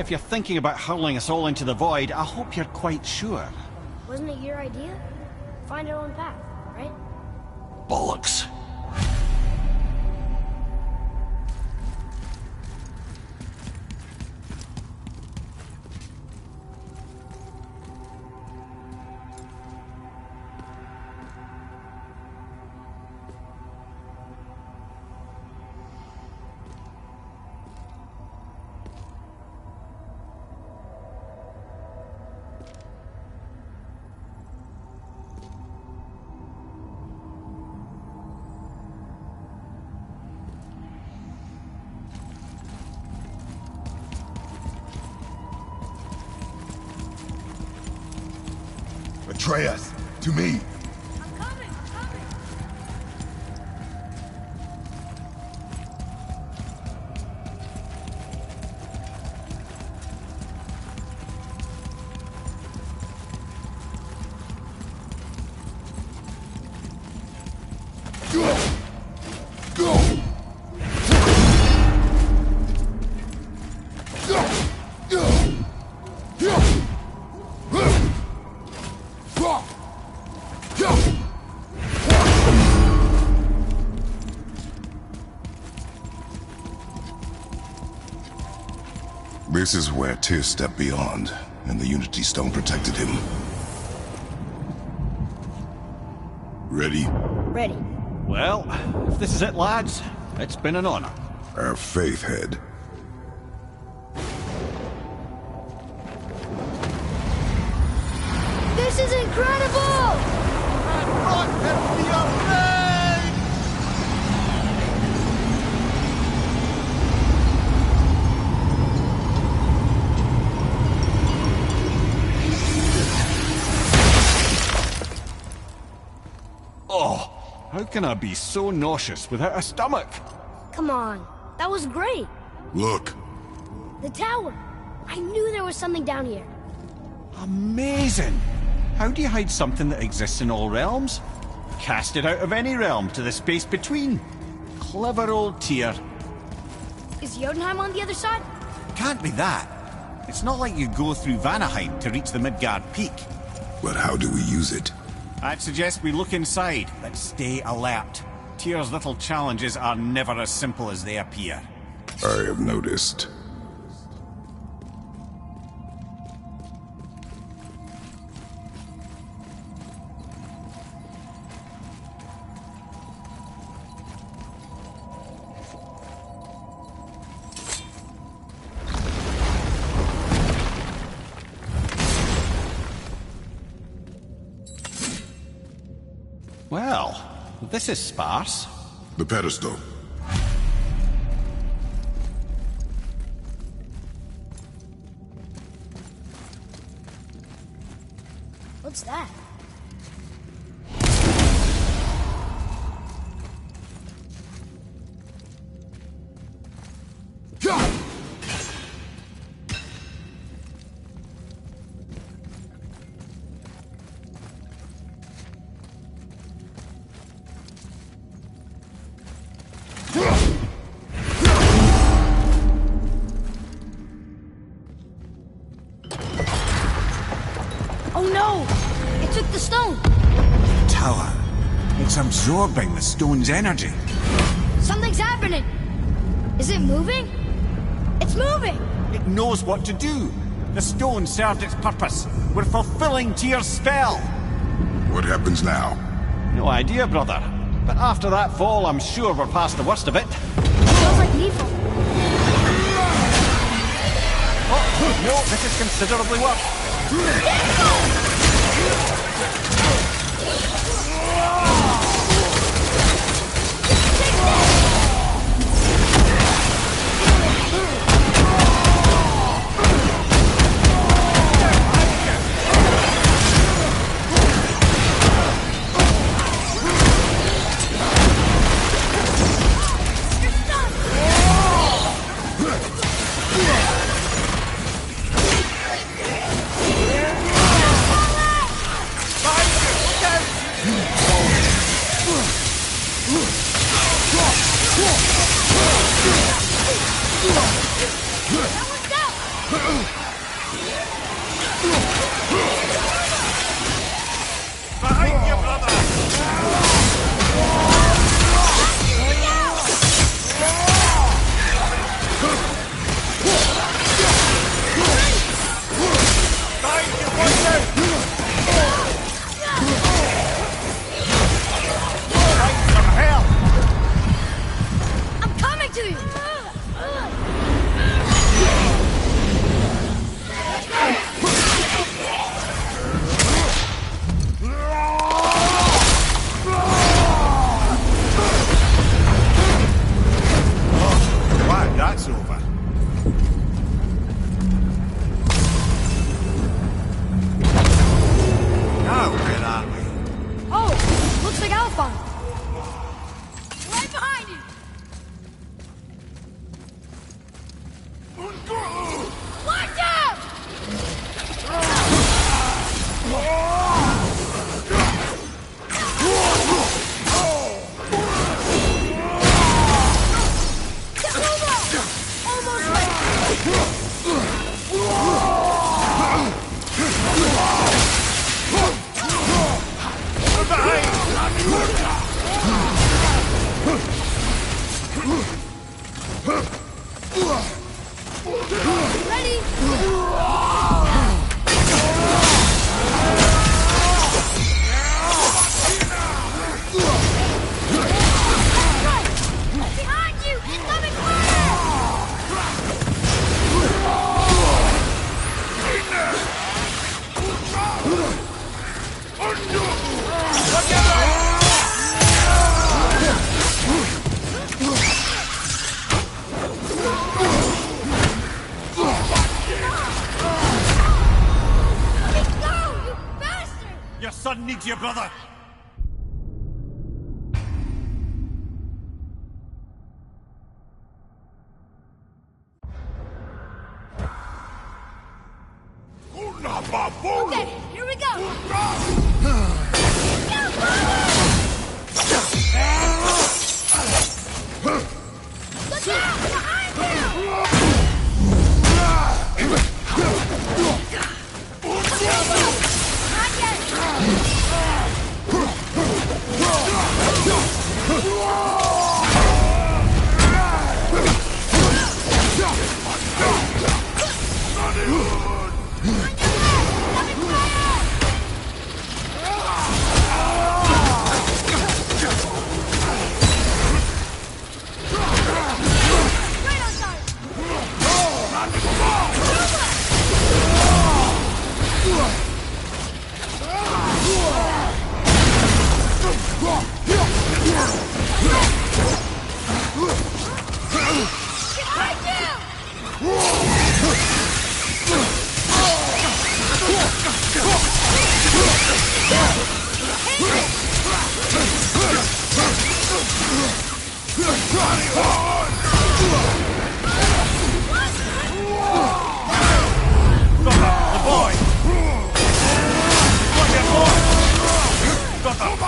if you're thinking about hurling us all into the void, I hope you're quite sure. Wasn't it your idea? Find our own path, right? Bollocks. Atreus, to me. I'm coming, I'm coming. This is where Tyr stepped beyond, and the Unity Stone protected him. Ready? Ready. Well, if this is it, lads, it's been an honor. Our faith head. This is incredible! Oh, how can I be so nauseous without a stomach? Come on, that was great. Look. The tower. I knew there was something down here. Amazing! How do you hide something that exists in all realms? Cast it out of any realm to the space between. Clever old Tyr. Is Jotunheim on the other side? Can't be that. It's not like you go through Vanaheim to reach the Midgard Peak. But how do we use it? I'd suggest we look inside, but stay alert. Tyr's little challenges are never as simple as they appear. I have noticed. Well, this is sparse. The pedestal. What's that? Oh no! It took the stone! Tower. It's absorbing the stone's energy. Something's happening! Is it moving? It's moving! It knows what to do. The stone served its purpose. We're fulfilling Tyr's spell. What happens now? No idea, brother. But after that fall, I'm sure we're past the worst of it. Smells like lethal. Oh, no, this is considerably worse. son needs you, brother! Okay, here we go! Look out! Behind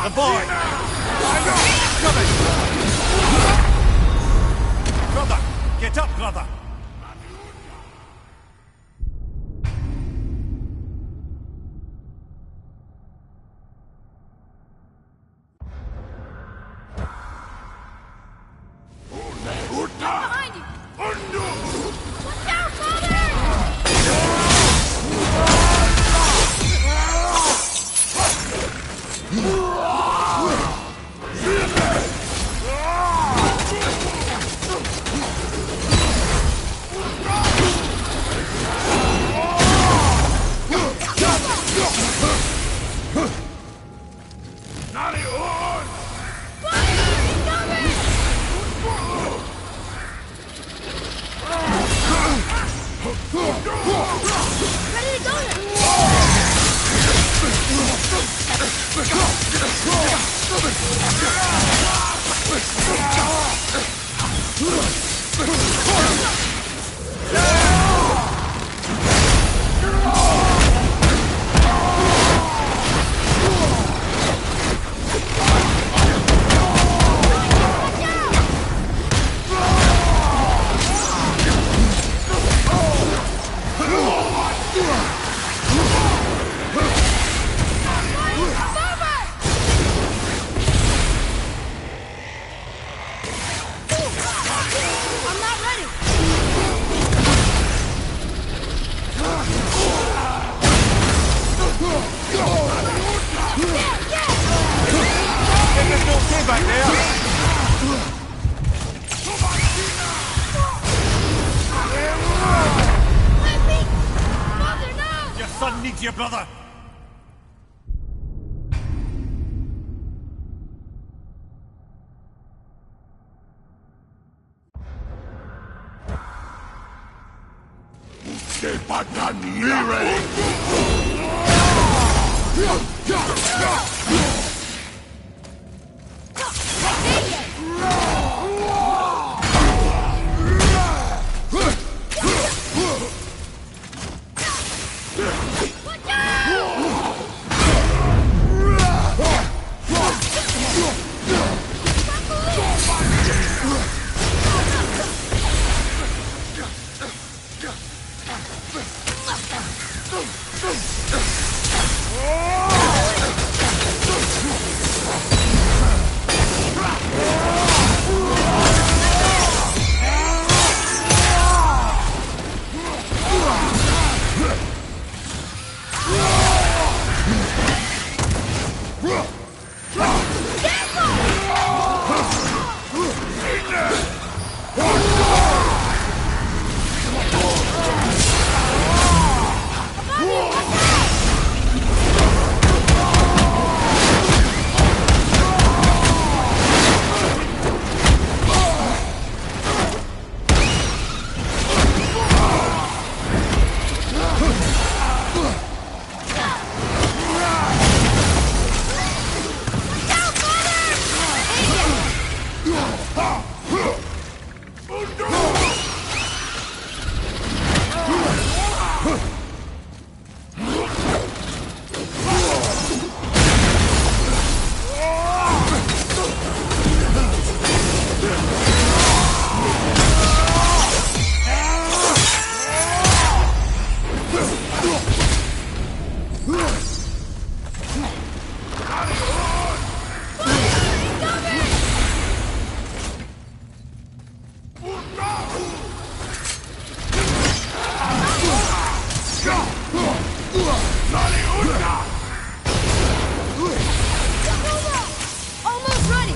The boy! Coming! Brother! Get up, brother! behind you! Watch out, father! Ready to go I'm not ready! Everything's okay back there! Let me! Father, no! Your son needs you, brother! Be ready! Almost ready!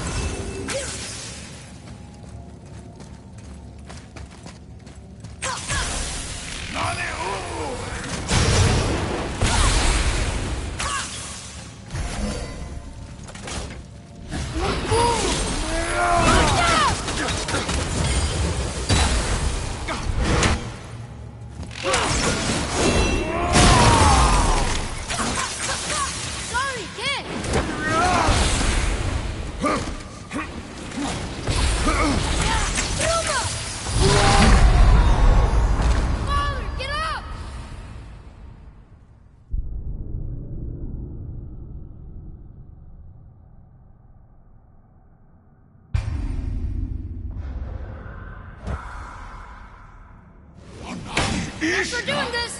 Sorry, kid! Father, get up! Thanks for doing this!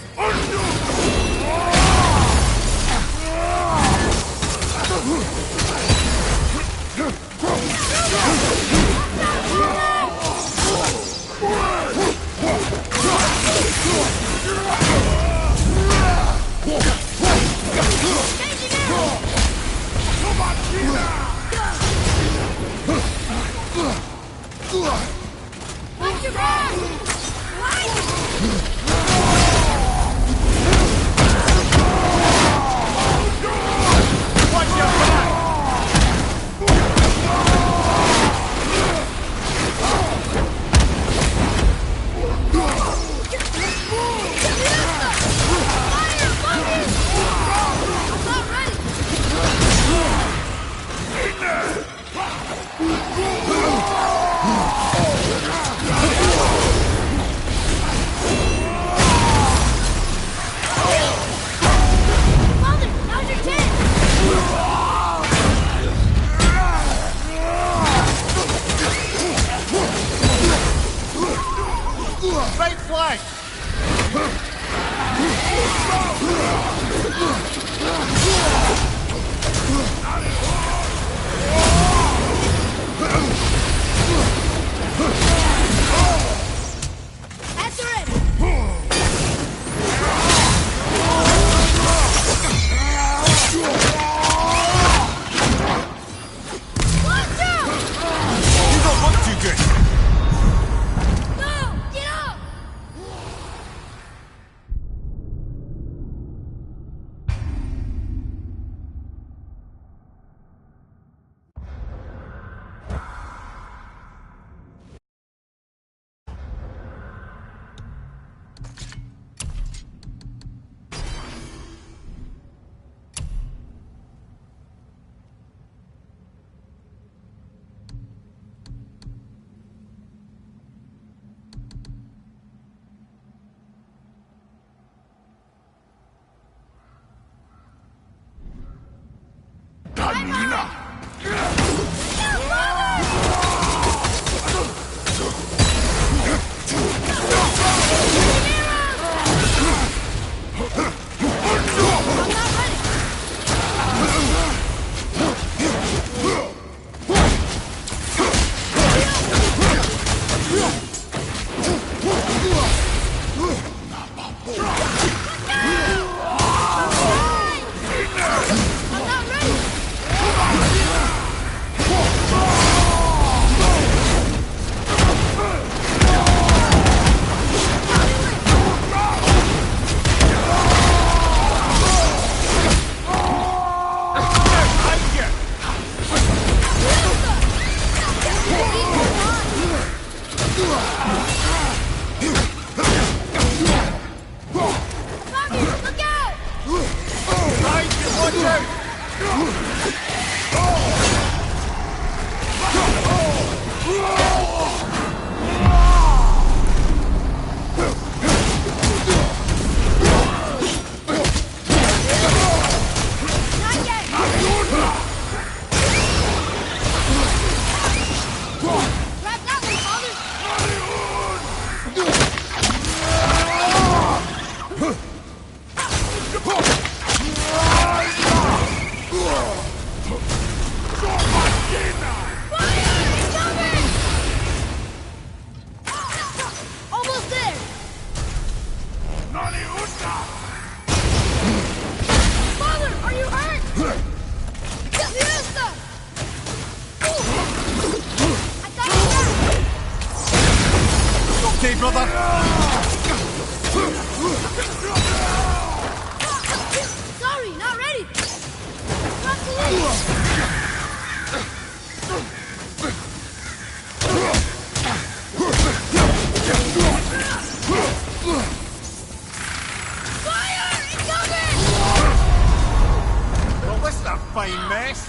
Watch your back! Watch your back! brother! Sorry, not ready! Not to leave! Fire! Incoming! Well, this is a fine mess.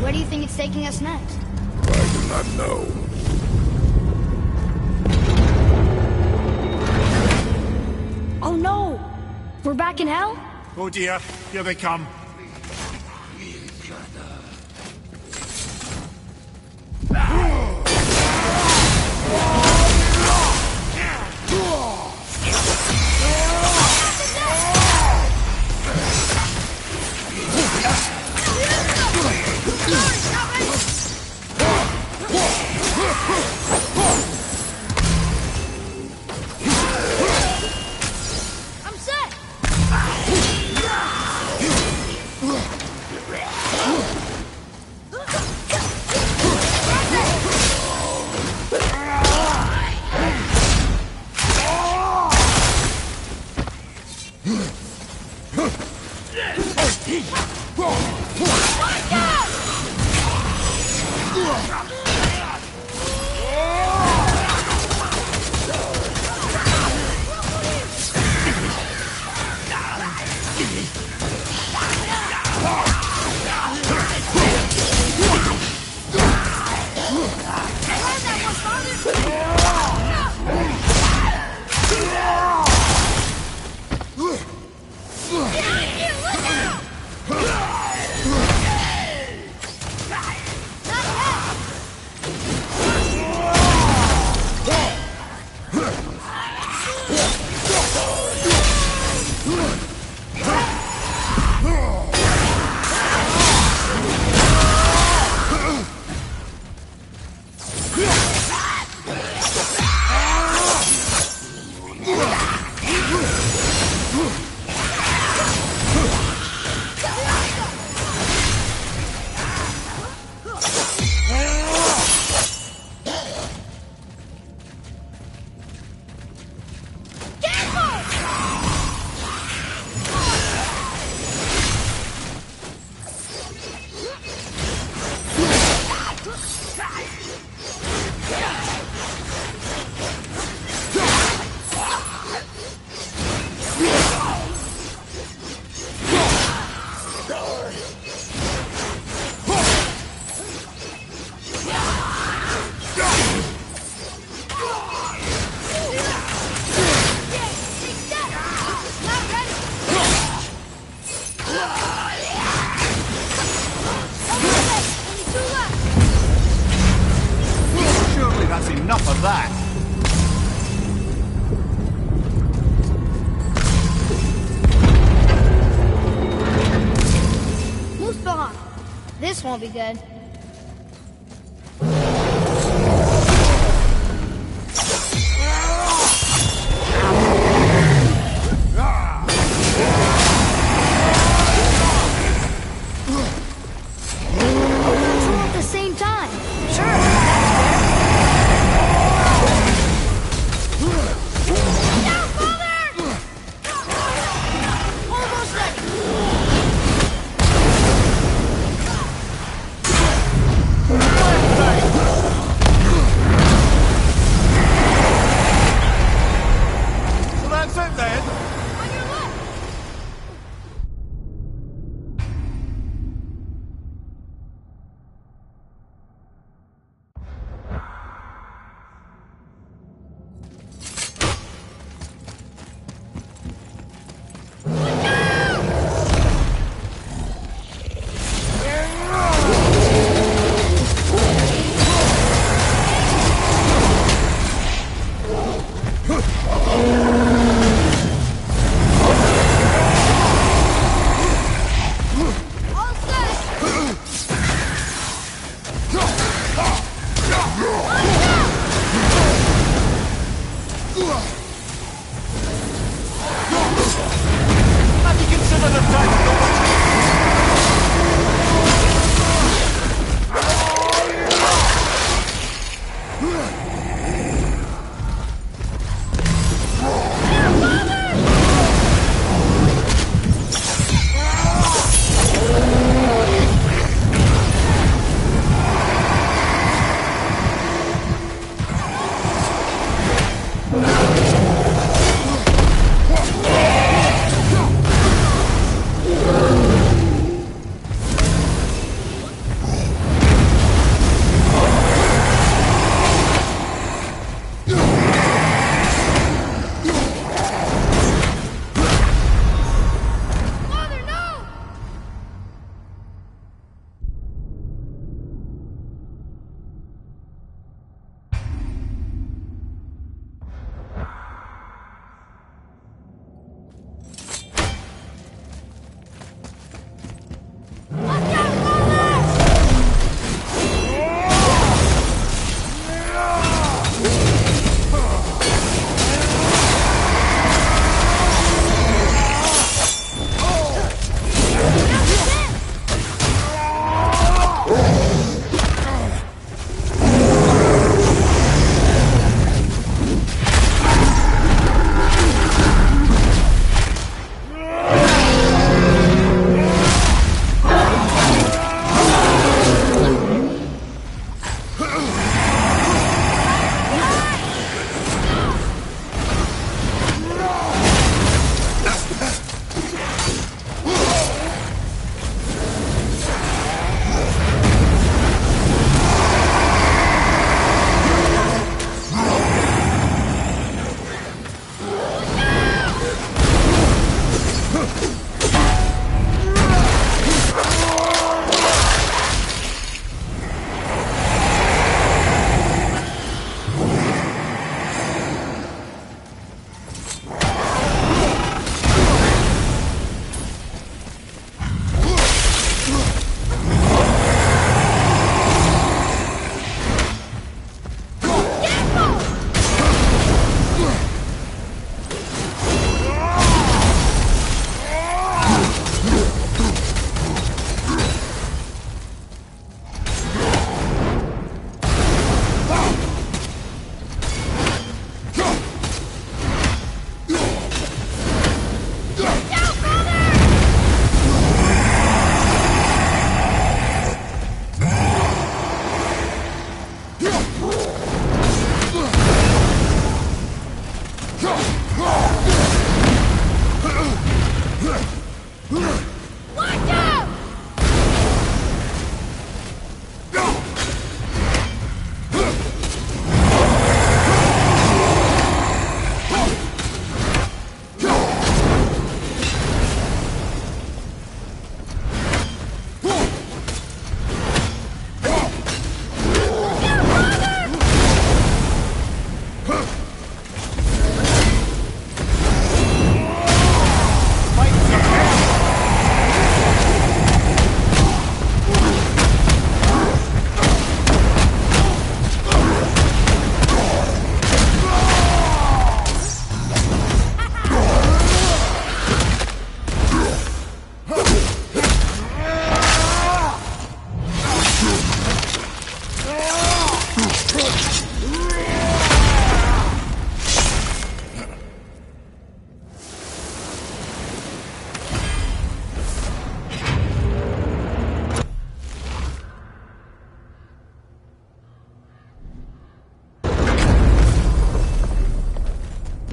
Where do you think it's taking us next? I do not know. Oh no! We're back in hell? Oh dear, here they come. I'm set! Surely that's enough of that. Moose behind. This won't be good. Control at the same time. Sure, Down, father! Almost ready.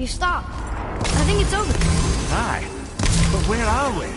stopped. I think it's over. Aye. But where are we?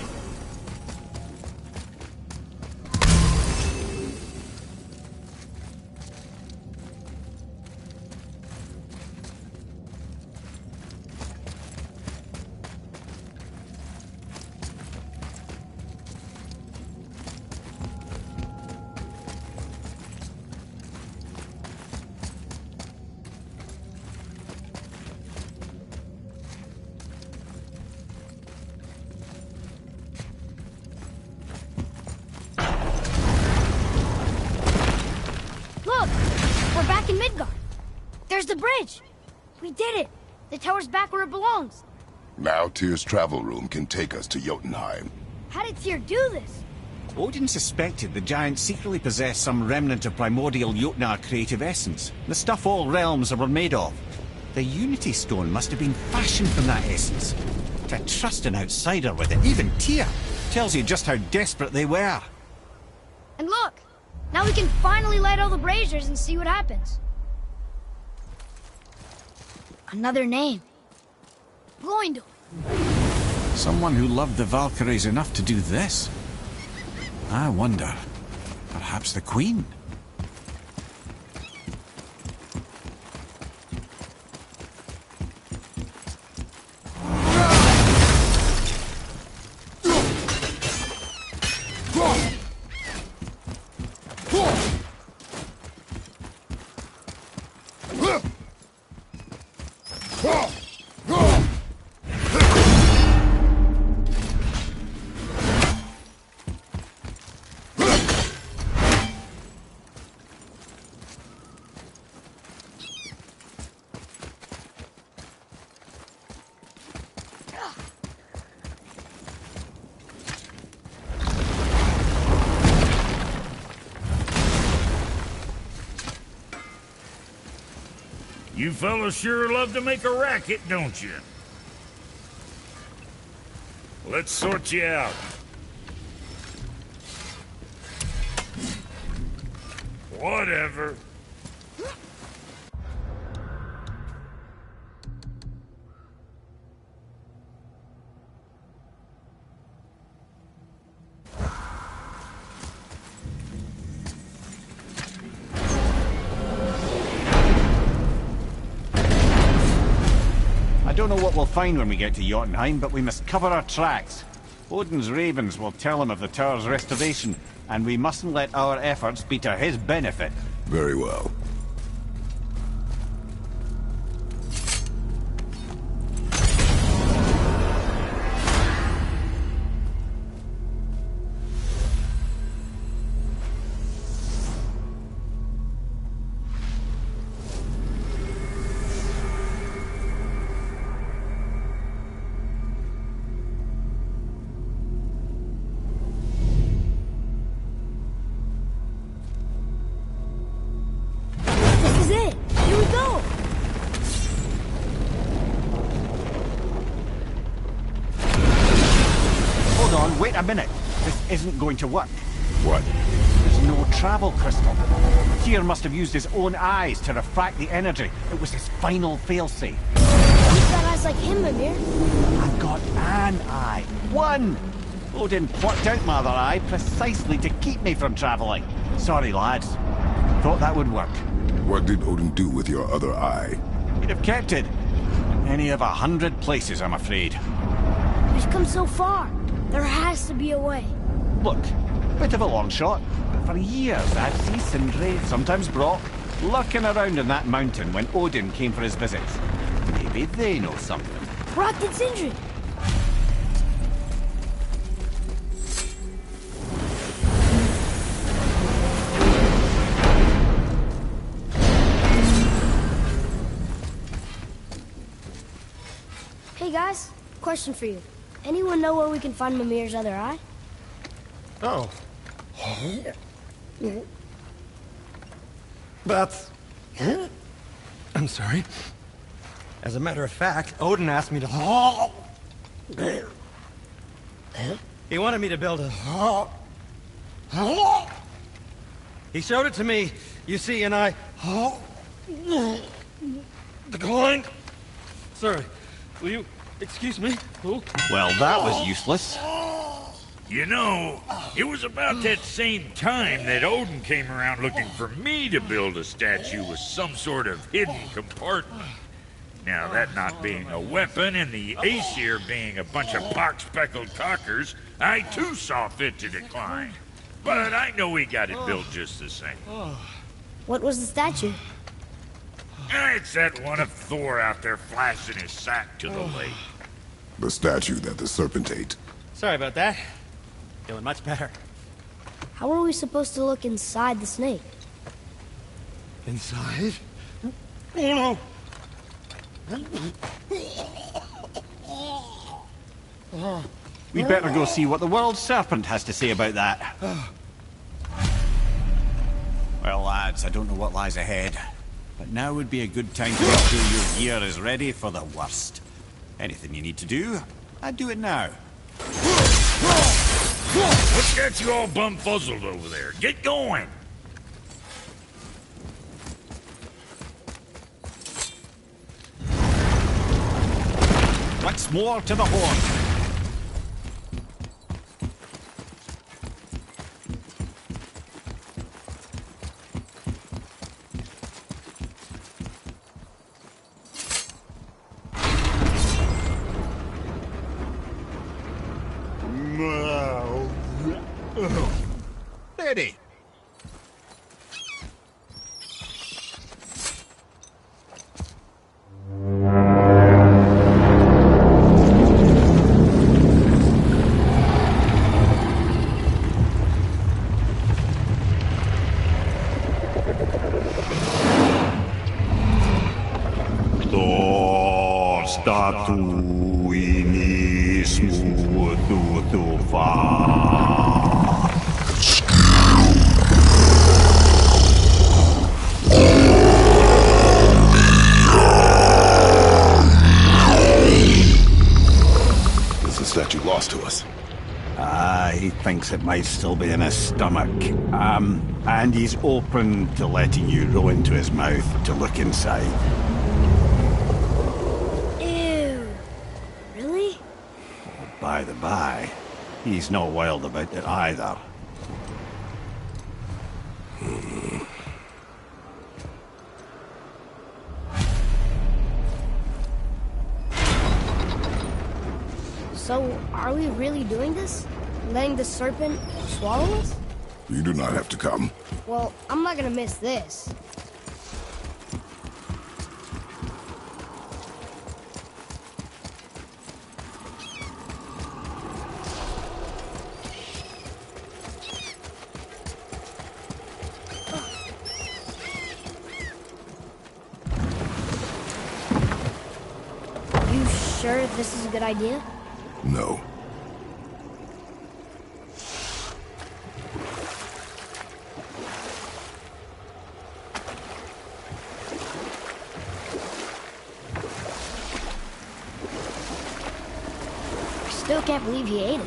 Look! We're back in Midgard. There's the bridge. We did it. The tower's back where it belongs. Now Tyr's travel room can take us to Jotunheim. How did Tyr do this? Odin suspected the giant secretly possessed some remnant of primordial Jotnar creative essence, the stuff all realms were made of. The Unity Stone must have been fashioned from that essence. To trust an outsider with it, even Tyr, tells you just how desperate they were. And look! Now we can finally light all the braziers and see what happens. Another name. Gloindor. Someone who loved the Valkyries enough to do this. I wonder, perhaps the Queen? You fellas sure love to make a racket, don't you? Let's sort you out. Whatever. I don't know what we'll find when we get to Jotunheim, but we must cover our tracks. Odin's ravens will tell him of the tower's restoration, and we mustn't let our efforts be to his benefit. Very well. This is it. Here we go. Hold on, wait a minute. This isn't going to work. What? There's no travel crystal. Tyr must have used his own eyes to refract the energy. It was his final failsafe. You've got eyes like him, Mimir. I've got an eye. One! Odin plucked out my other eye precisely to keep me from travelling. Sorry, lads. Thought that would work. What did Odin do with your other eye? He'd have kept it. In any of 100 places, I'm afraid. We've come so far. There has to be a way. Look, bit of a long shot. For years, I'd see Sindri, sometimes Brock, lurking around in that mountain when Odin came for his visits. Maybe they know something. Brock and Sindri. Hey guys, question for you. Anyone know where we can find Mimir's other eye? Oh. That's... I'm sorry. As a matter of fact, Odin asked me to... He wanted me to build a... He showed it to me, you see, and I... Declined. Sorry. Will you excuse me? Who? Well, that was useless. You know, it was about that same time that Odin came around looking for me to build a statue with some sort of hidden compartment. Now, that not being a weapon and the Aesir being a bunch of pock-speckled cockers, I too saw fit to decline. But I know we got it built just the same. What was the statue? It's that one of Thor out there flashing his sack to the lake. The statue that the serpent ate. Sorry about that. Feeling much better. How are we supposed to look inside the snake? Inside? Oh no! We'd better go see what the world serpent has to say about that. Well, lads, I don't know what lies ahead, but now would be a good time to make sure your gear is ready for the worst. Anything you need to do, I'd do it now. What's got you all bumfuzzled over there? Get going! Once more to the horn. Ready. He thinks it might still be in his stomach. And he's open to letting you roll into his mouth to look inside. Ew. Really? By the by, he's not wild about it either. So, are we really doing this? Letting the serpent swallow us? You do not have to come. Well, I'm not gonna miss this. You sure this is a good idea? No. Still can't believe he ate it.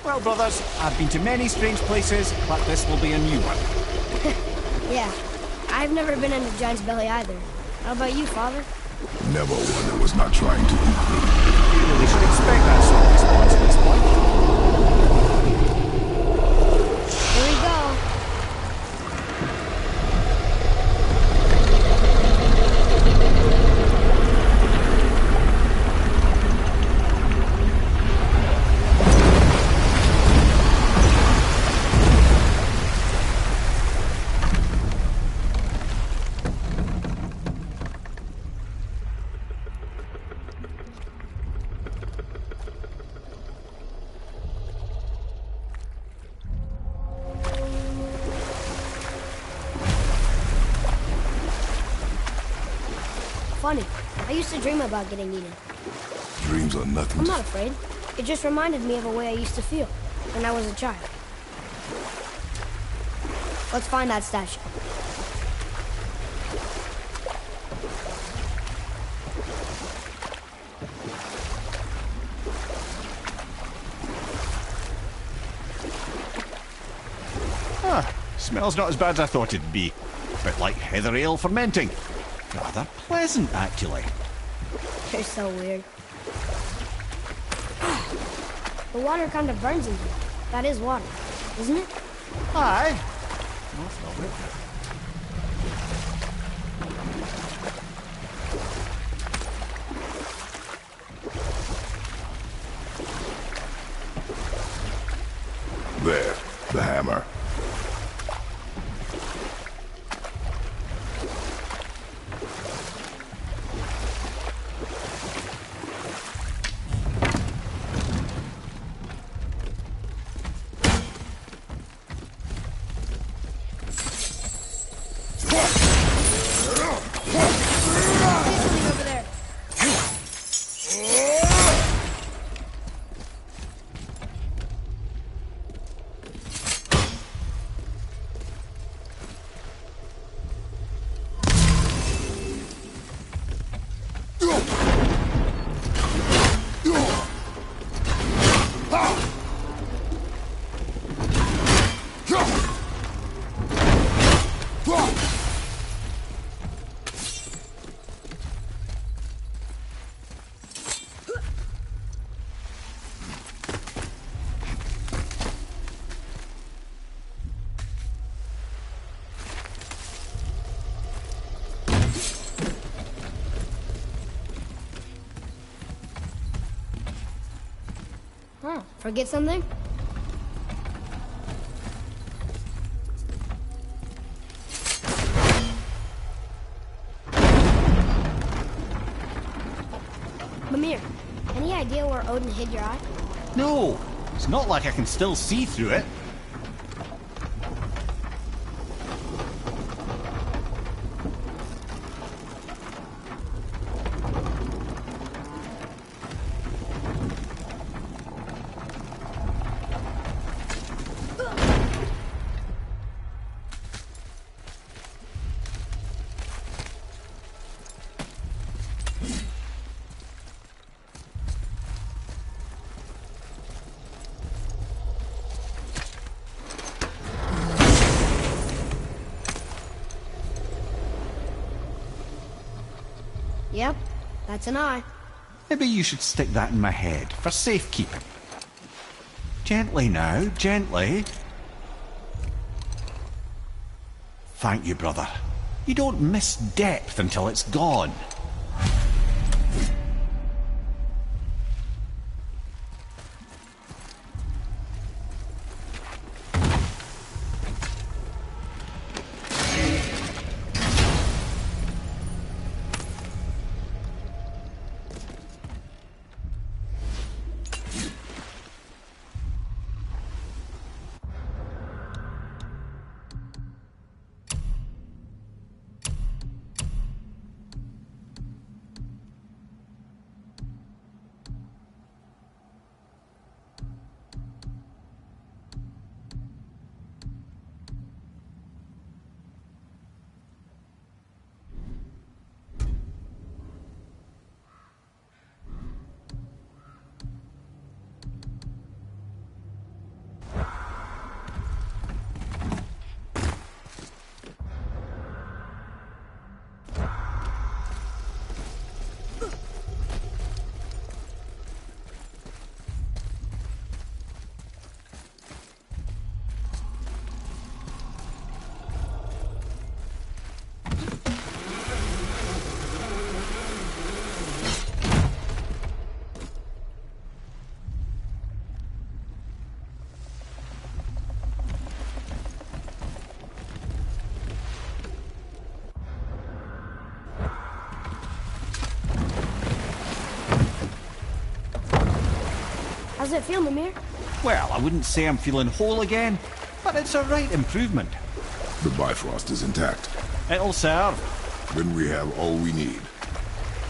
Well, brothers, I've been to many strange places, but this will be a new one. Yeah, I've never been in a giant's belly either. How about you, Father? Never one that was not trying to eat me. You really should expect that sort of response at this point. Here we go. funny. I used to dream about getting eaten. Dreams are nothing I'm to... not afraid. It just reminded me of a way I used to feel when I was a child. Let's find that statue. Smells not as bad as I thought it'd be. A bit like heather ale fermenting. Rather pleasant, actually. You're so weird. The water kind of burns in here. That is water, isn't it? Aye. Most of it. There, the hammer. Over there. Huh, forget something? Mimir, any idea where Odin hid your eye? No, it's not like I can still see through it. Yep, that's an eye. Maybe you should stick that in my head for safekeeping. Gently now, gently. Thank you, brother. You don't miss depth until it's gone. How's it feel, Mimir? Well, I wouldn't say I'm feeling whole again, but it's a right improvement. The Bifrost is intact. It'll serve. Then we have all we need.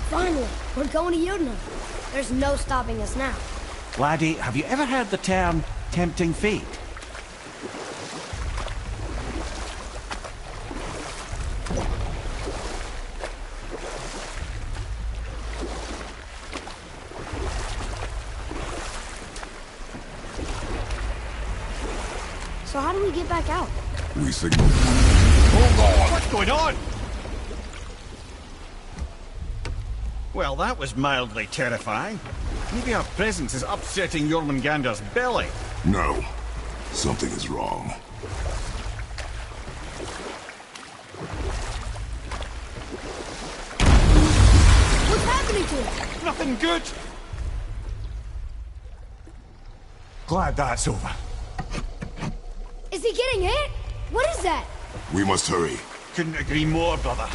Finally, we're going to Yudna. There's no stopping us now. Laddie, have you ever heard the term tempting fate? So how do we get back out? We signal. Hold on! What's going on? Well, that was mildly terrifying. Maybe our presence is upsetting Jormungandr's belly. No. Something is wrong. What's happening to him? Nothing good. Glad that's over. Is he getting hit? What is that? We must hurry. Couldn't agree more, brother.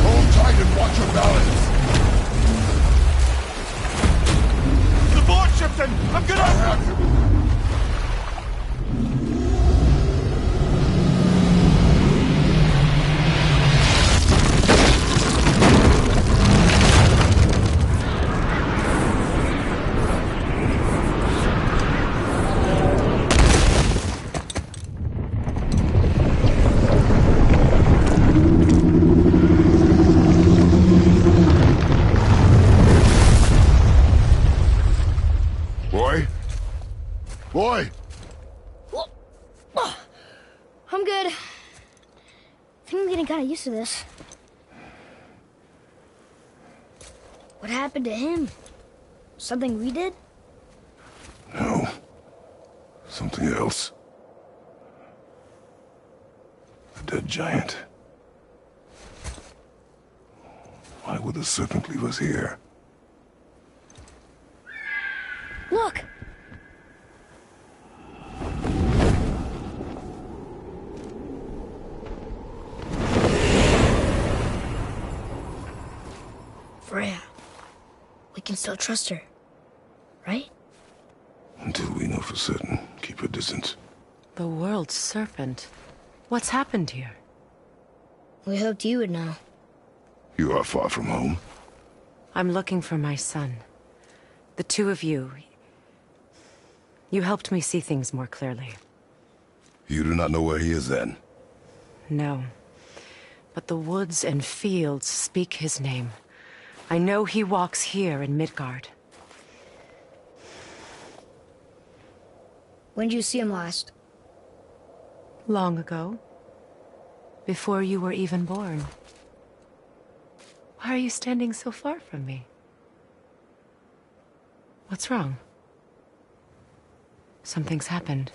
Hold tight and watch your balance. The board shifting! I'm gonna... I have him. Boy! I'm good. I think I'm getting kind of used to this. What happened to him? Something we did? No. Something else. A dead giant. Why would the serpent leave us here? Look! Freya. We can still trust her, right? Until we know for certain, keep her distance. The world's serpent. What's happened here? We hoped you would know. You are far from home. I'm looking for my son. The two of you. You helped me see things more clearly. You do not know where he is then? No. But the woods and fields speak his name. I know he walks here in Midgard. When did you see him last? Long ago. Before you were even born. Why are you standing so far from me? What's wrong? Something's happened.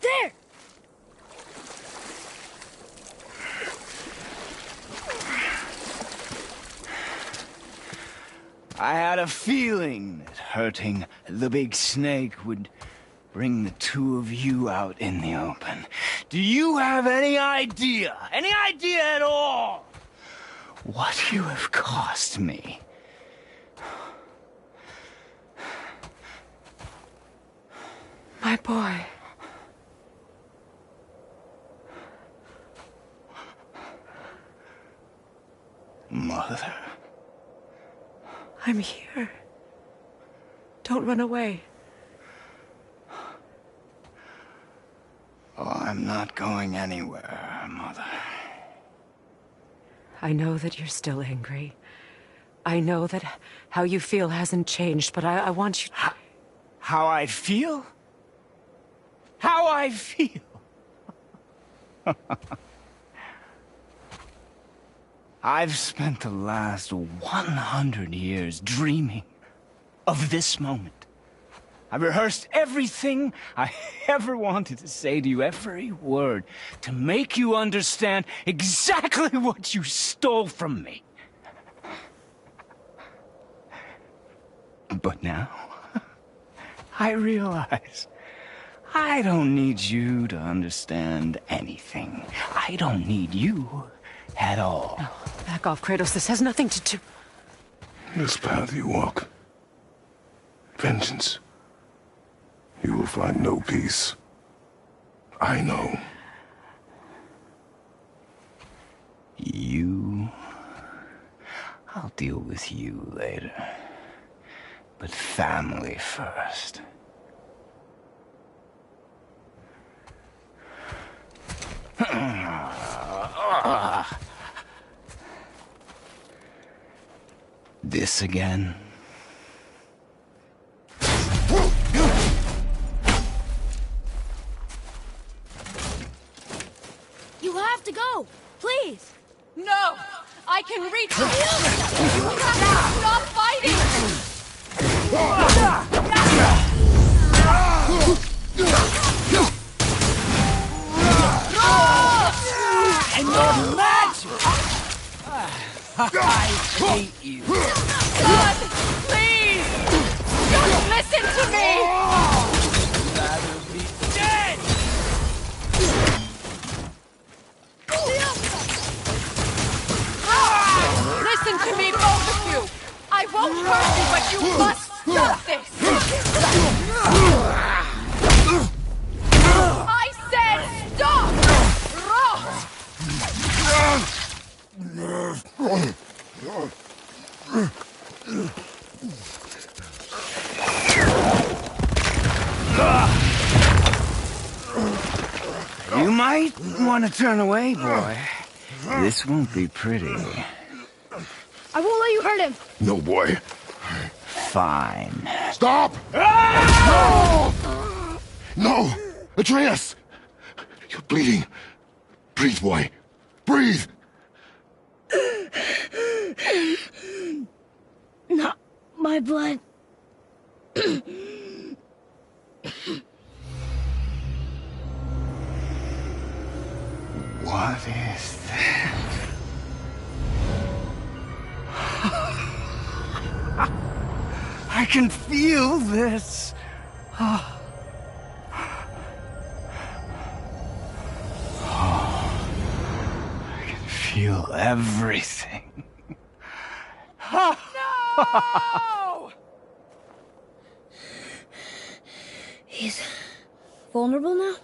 There! I had a feeling that hurting the big snake would bring the two of you out in the open. Do you have any idea at all, what you have cost me? My boy. Mother. I'm here. Don't run away. Oh, I'm not going anywhere, Mother. I know that you're still angry. I know that how you feel hasn't changed, but I want you... How I feel? How I feel? I've spent the last 100 years dreaming of this moment. I've rehearsed everything I ever wanted to say to you, every word, to make you understand exactly what you stole from me. But now, I realize I don't need you to understand anything. I don't need you at all. No, back off, Kratos. This has nothing to do... This path you walk, vengeance, you will find no peace. I know. You... I'll deal with you later. But family first. This again? You have to go, please. No! I can reach you! You have to stop fighting! And your magic! I hate you. God, please! Just listen to me! I'd rather be dead! Listen to me, both of you! I won't hurt you, but you must stop this! I said stop! You might want to turn away, boy. This won't be pretty. I won't let you hurt him. No, boy. Fine. Stop! No! No! Atreus! You're bleeding. Breathe, boy. Breathe! Not my blood. What is that? I can feel this. I can feel everything. No! He's vulnerable now?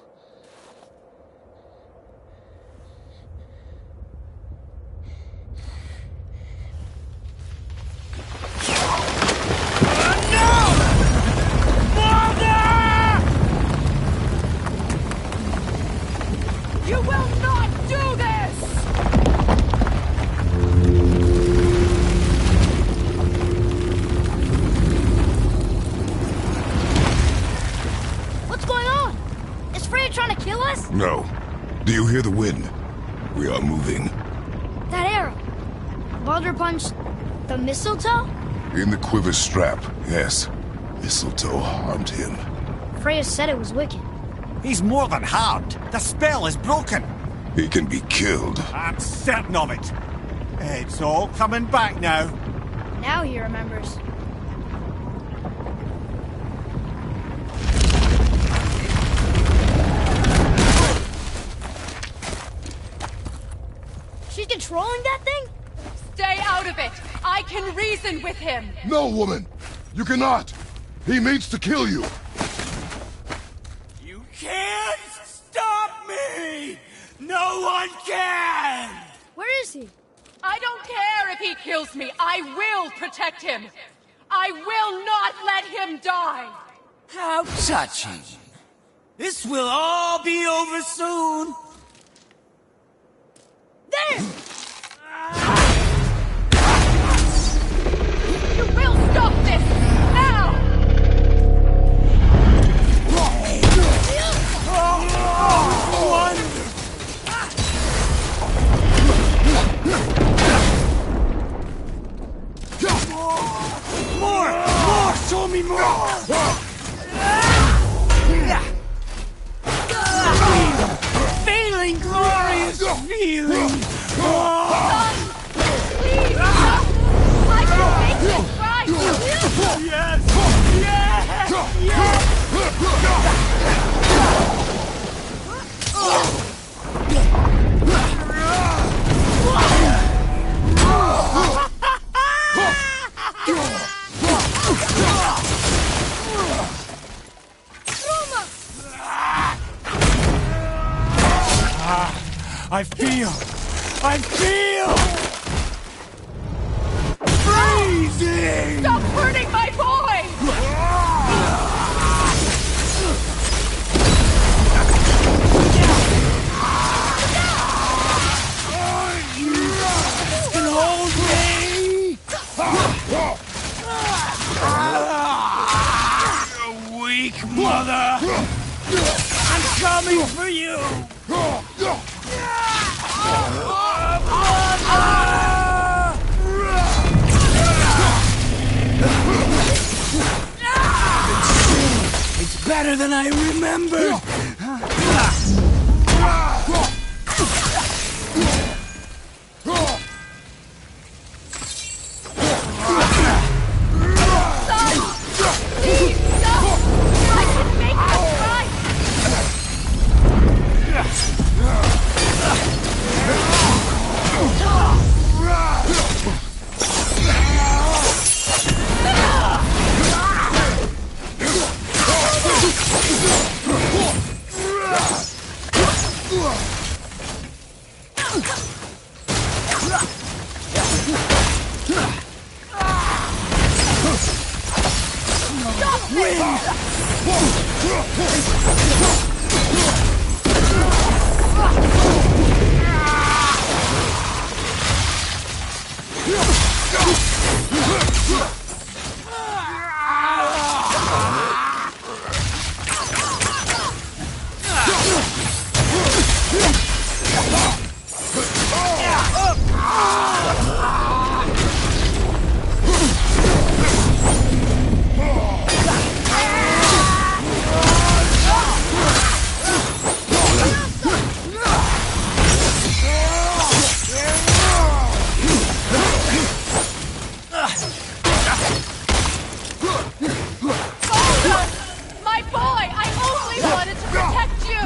You will not do this! What's going on? Is Freya trying to kill us? No. Do you hear the wind? We are moving. That arrow. Baldur punched the mistletoe? In the quiver strap, yes. Mistletoe harmed him. Freya said it was wicked. He's more than harmed. The spell is broken. He can be killed. I'm certain of it. It's all coming back now. Now he remembers. She's controlling that thing? Stay out of it! I can reason with him! No, woman! You cannot! He means to kill you! You can't stop me! No one can! Where is he? I don't care if he kills me. I will protect him. I will not let him die. How touching. This will all be over soon. There! You will stop this now! More! Show me more! Feeling glorious feeling! Please! I can make this right! Yes! Yes! Yes! I feel freezing! Stop hurting my boy! Can hold me! You weak mother! I'm coming for you! It's better than I remembered! Please, stop! I can make this right! My boy! I only wanted to protect you!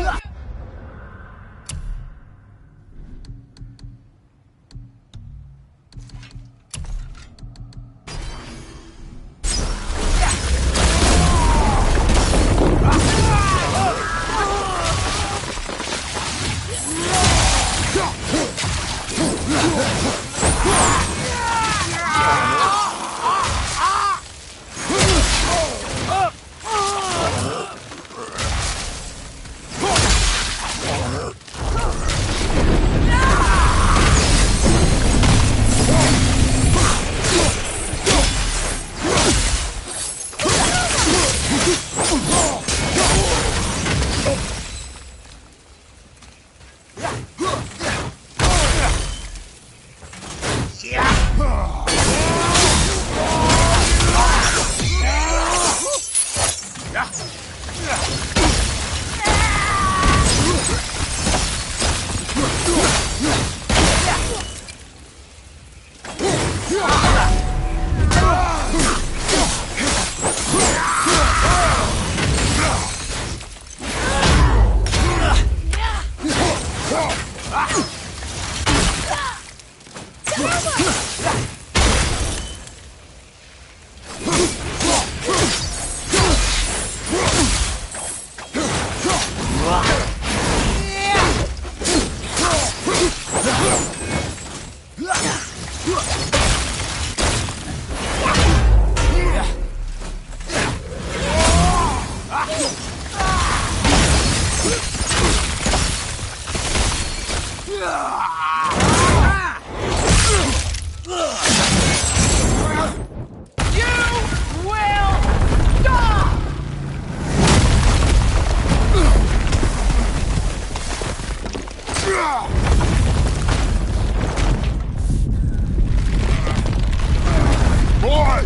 Boy!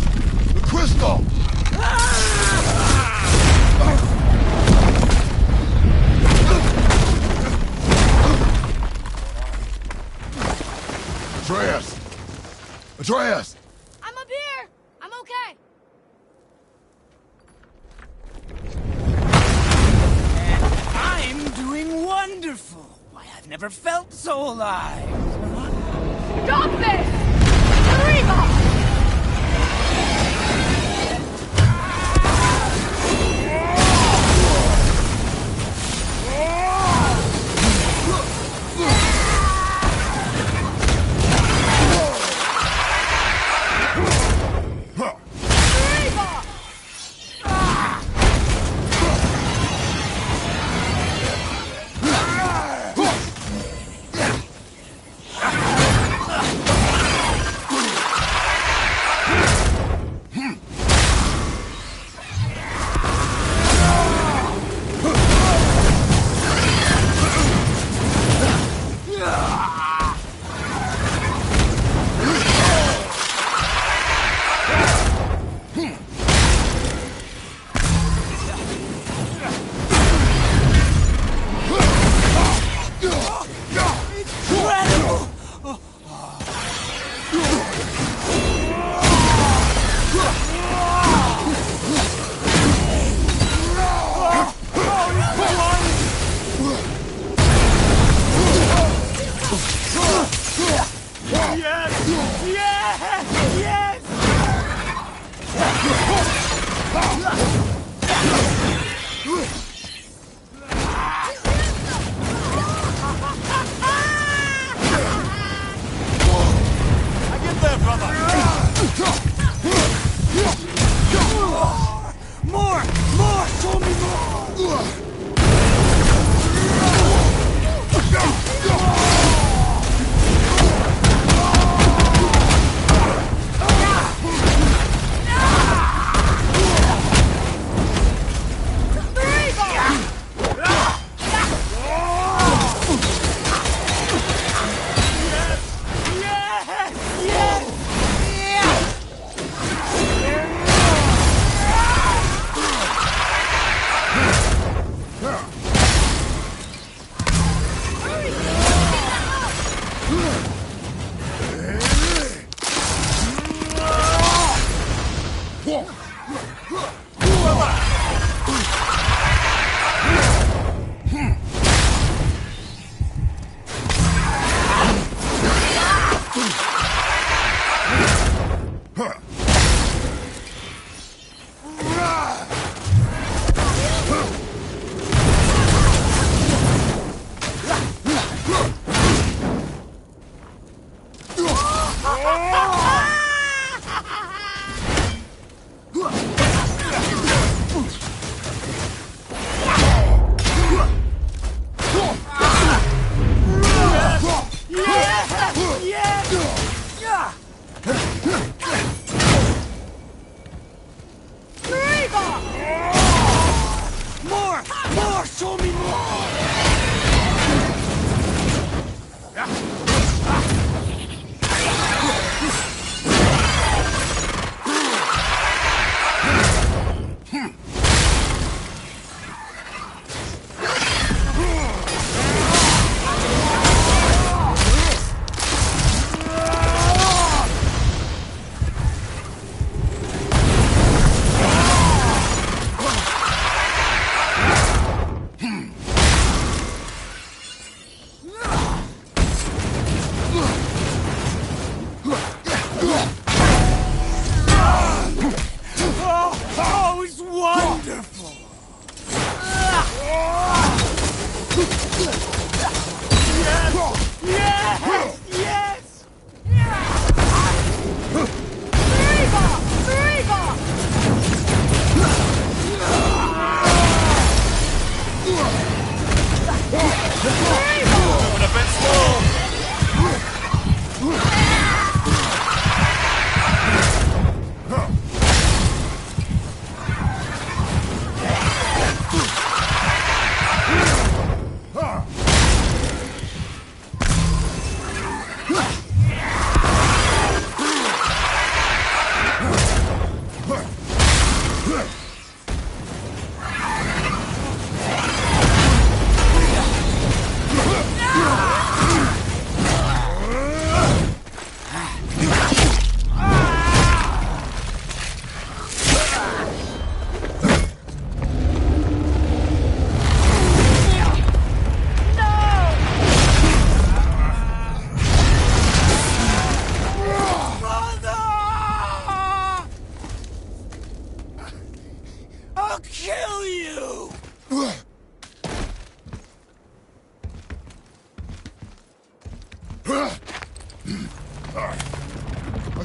The crystal! Atreus! Atreus! I'm up here! I'm okay! I'm doing wonderful! Why, I've never felt so alive! Stop this! Reba! Show me more!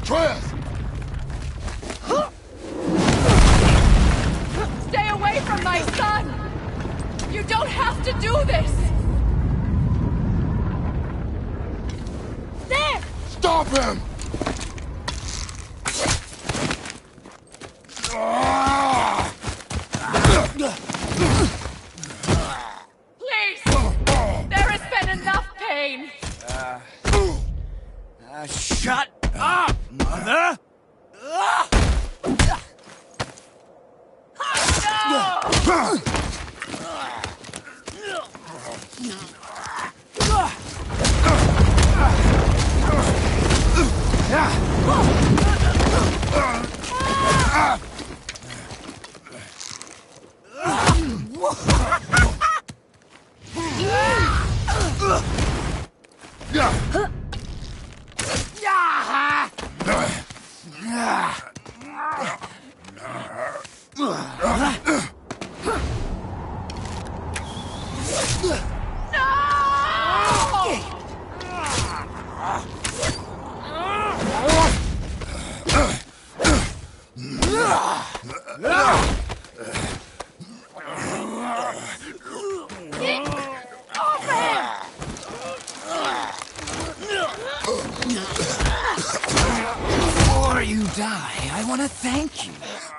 Atreus! Stay away from my son! You don't have to do this! There! Stop him! Please! There has been enough pain! Shut up, Mother!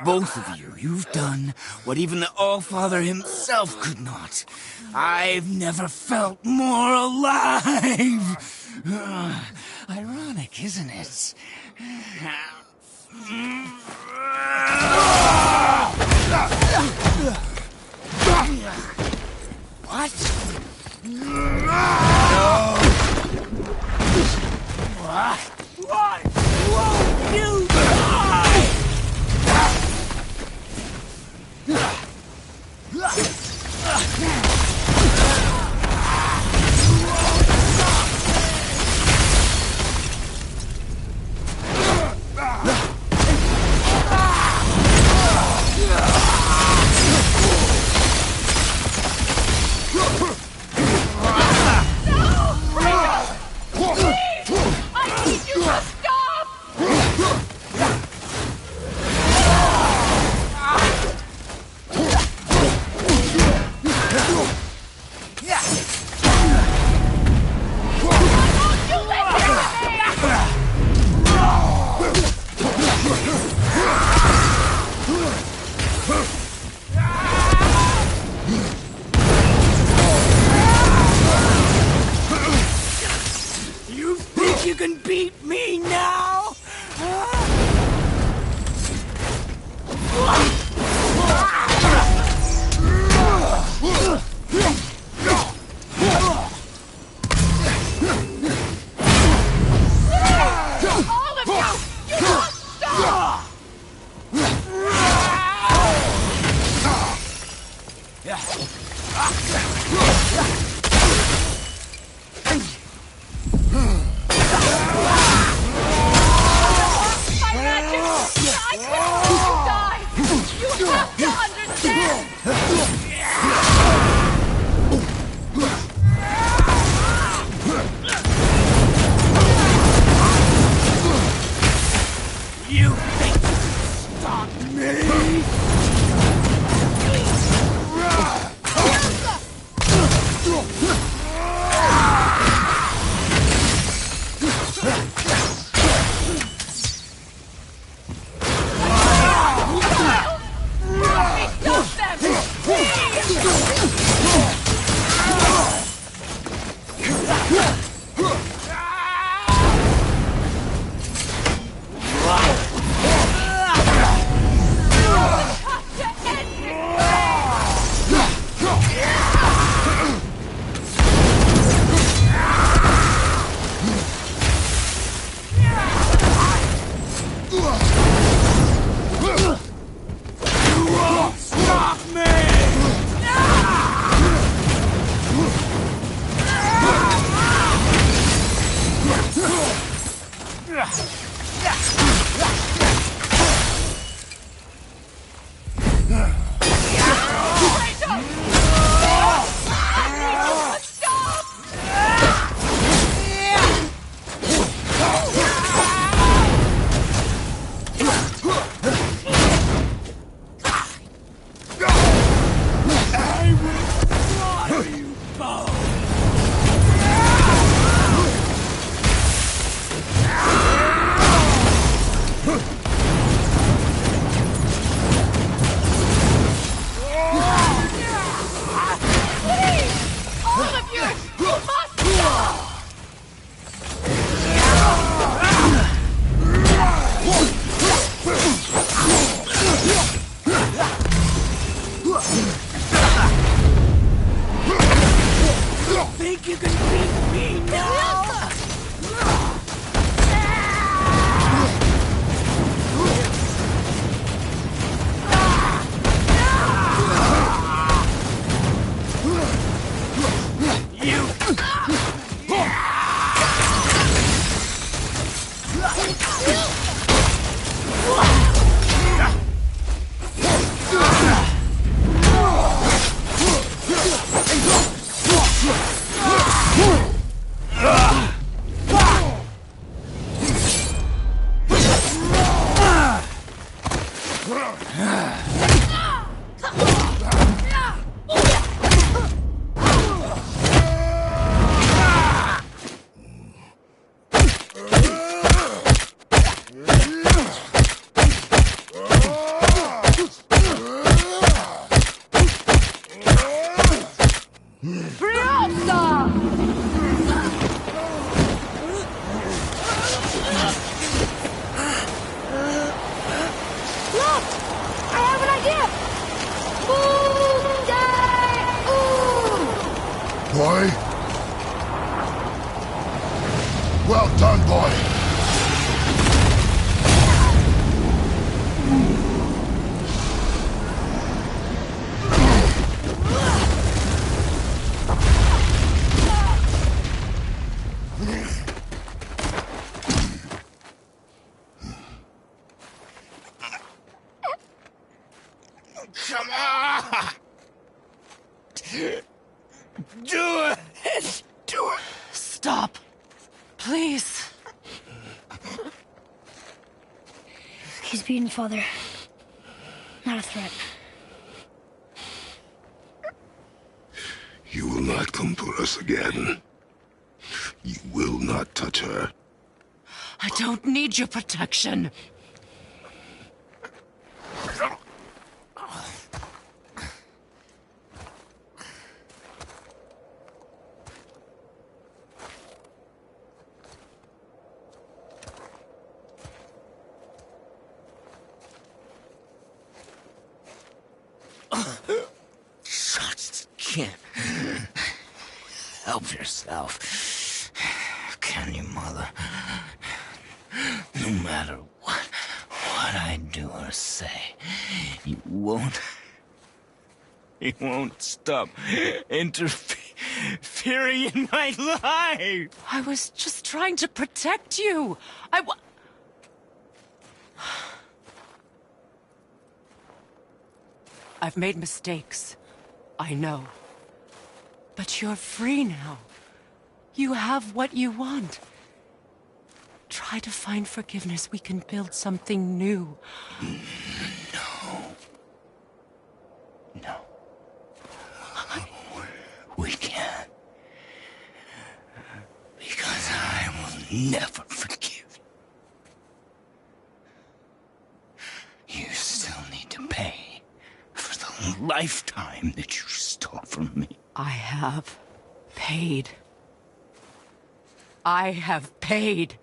Both of you, you've done what even the All-Father himself could not. I've never felt more alive! Ironic, isn't it? What? What? Won't you die? You think you can beat me now? All of you! You must stop! My magic! I can't let you die! You have to understand! You think you can stop me? Stop them! Stop me! I will slaughter you both! Please! All of you! You must stop! Think you can beat me now? You! Look! I have an idea! Boy? Well done, boy. Come on! Do it! Do it! Stop. Please. He's beaten, Father. Not a threat. You will not come for us again. You will not touch her. I don't need your protection. Just can't help yourself. Can you, Mother? No matter what I do or say, you won't stop interfering in my life. I was just trying to protect you. I've made mistakes. I know. But you're free now. You have what you want. Try to find forgiveness. We can build something new. No. We can't. Because I will never forgive you. You still need to pay for the lifetime that you stole from me. I have paid. I have paid.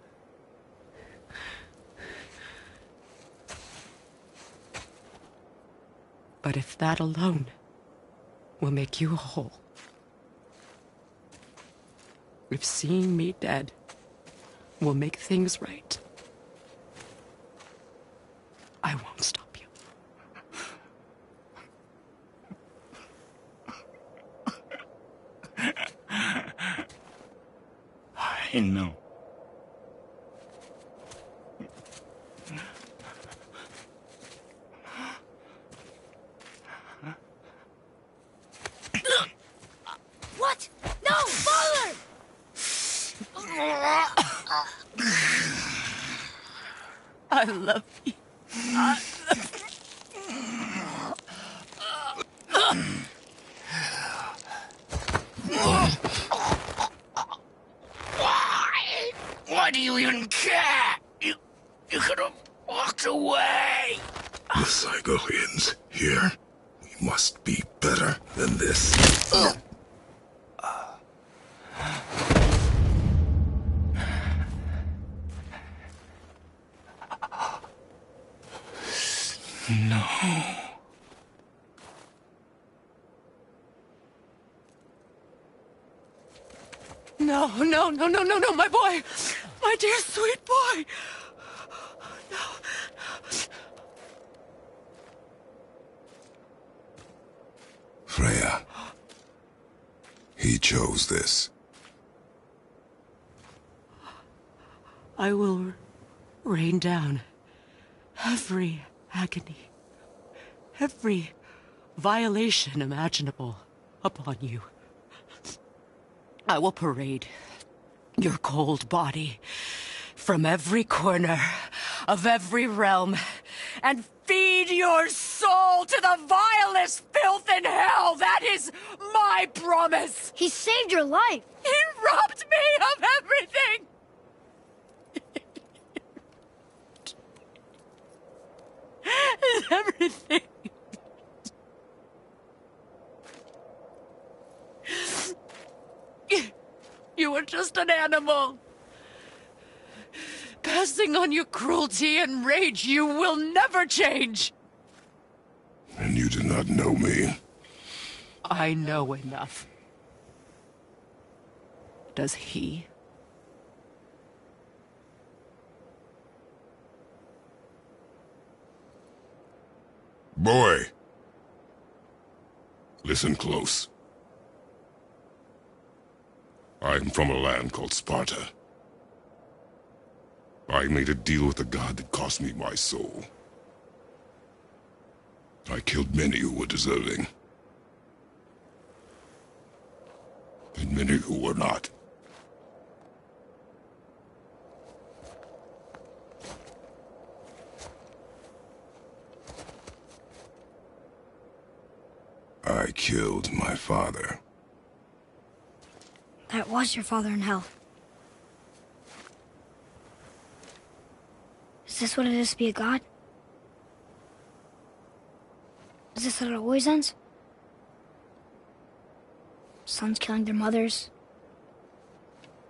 But if that alone will make you whole, if seeing me dead will make things right, I won't stop you. I know. What? No, Father! I love you. Why do you even care? You could have walked away. The cycle ends here. We must be better than this. No. No, my boy! My dear sweet boy! No. Freya. He chose this. I will rain down every agony, every violation imaginable upon you. I will parade your cold body from every corner of every realm and feed your soul to the vilest filth in hell. That is my promise. He saved your life. He robbed me of everything. Everything. you were just an animal. Passing on your cruelty and rage, you will never change. And you do not know me. I know enough. Does he? Boy! Listen close. I'm from a land called Sparta. I made a deal with a god that cost me my soul. I killed many who were deserving. And many who were not. I killed my father. That was your father in hell. Is this what it is to be a god? Is this how it always ends? Sons killing their mothers?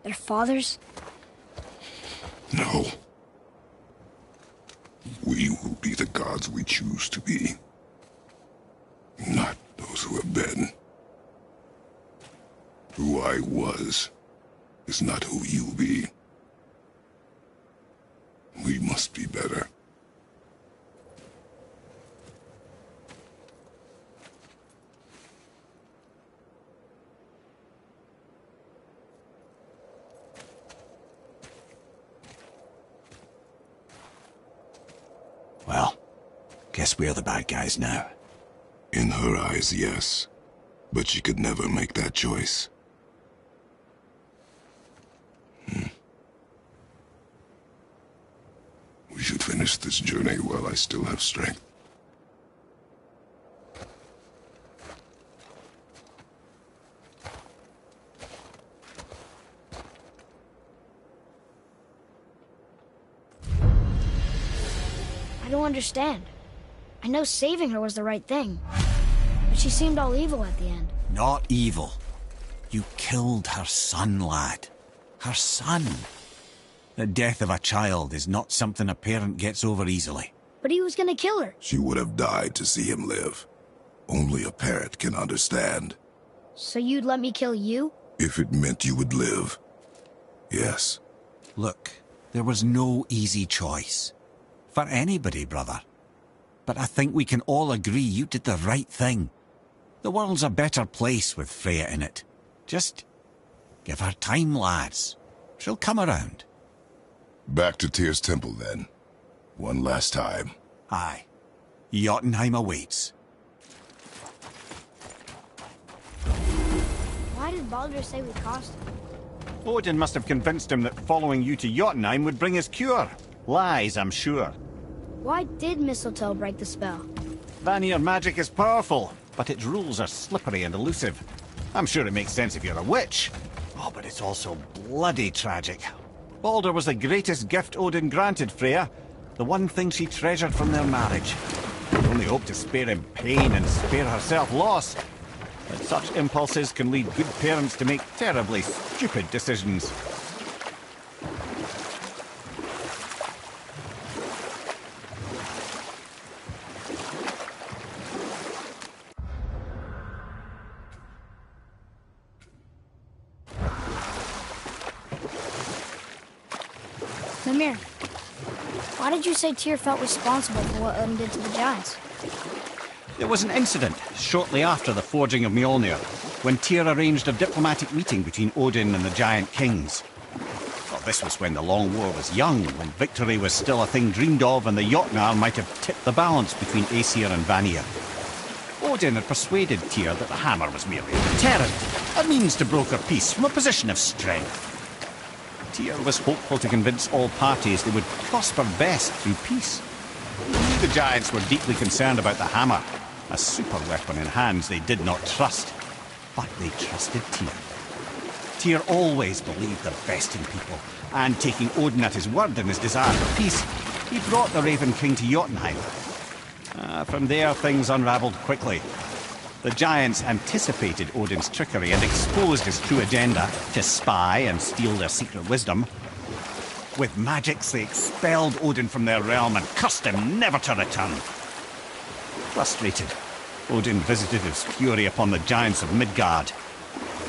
Their fathers? No. We will be the gods we choose to be. Not those who have been. Who I was is not who you'll be. We must be better. Well, guess we're the bad guys now. In her eyes, yes. But she could never make that choice. We should finish this journey while I still have strength. I don't understand. I know saving her was the right thing. But she seemed all evil at the end. Not evil. You killed her son, lad. Her son. The death of a child is not something a parent gets over easily. But he was gonna kill her. She would have died to see him live. Only a parent can understand. So you'd let me kill you? If it meant you would live. Yes. Look, there was no easy choice. For anybody, brother. But I think we can all agree you did the right thing. The world's a better place with Freya in it. Just give her time, lads. She'll come around. Back to Tyr's temple, then. One last time. Aye. Jotunheim awaits. Why did Baldur say we cost him? Odin must have convinced him that following you to Jotunheim would bring his cure. Lies, I'm sure. Why did mistletoe break the spell? Vanir magic is powerful, but its rules are slippery and elusive. I'm sure it makes sense if you're a witch. Oh, but it's also bloody tragic. Baldur was the greatest gift Odin granted Freya. The one thing she treasured from their marriage. Only hoped to spare him pain and spare herself loss. But such impulses can lead good parents to make terribly stupid decisions. Mimir, why did you say Tyr felt responsible for what Odin did to the giants? There was an incident shortly after the forging of Mjolnir, when Tyr arranged a diplomatic meeting between Odin and the giant kings. Well, this was when the Long War was young, when victory was still a thing dreamed of, and the Jotnar might have tipped the balance between Aesir and Vanir. Odin had persuaded Tyr that the hammer was merely a deterrent, a means to broker peace from a position of strength. Tyr was hopeful to convince all parties they would prosper best through peace. He knew the giants were deeply concerned about the hammer, a super weapon in hands they did not trust. But they trusted Tyr. Tyr always believed the best in people, and taking Odin at his word in his desire for peace, he brought the Raven King to Jotunheim. From there, things unravelled quickly. The giants anticipated Odin's trickery and exposed his true agenda to spy and steal their secret wisdom. With magics, they expelled Odin from their realm and cursed him never to return. Frustrated, Odin visited his fury upon the giants of Midgard.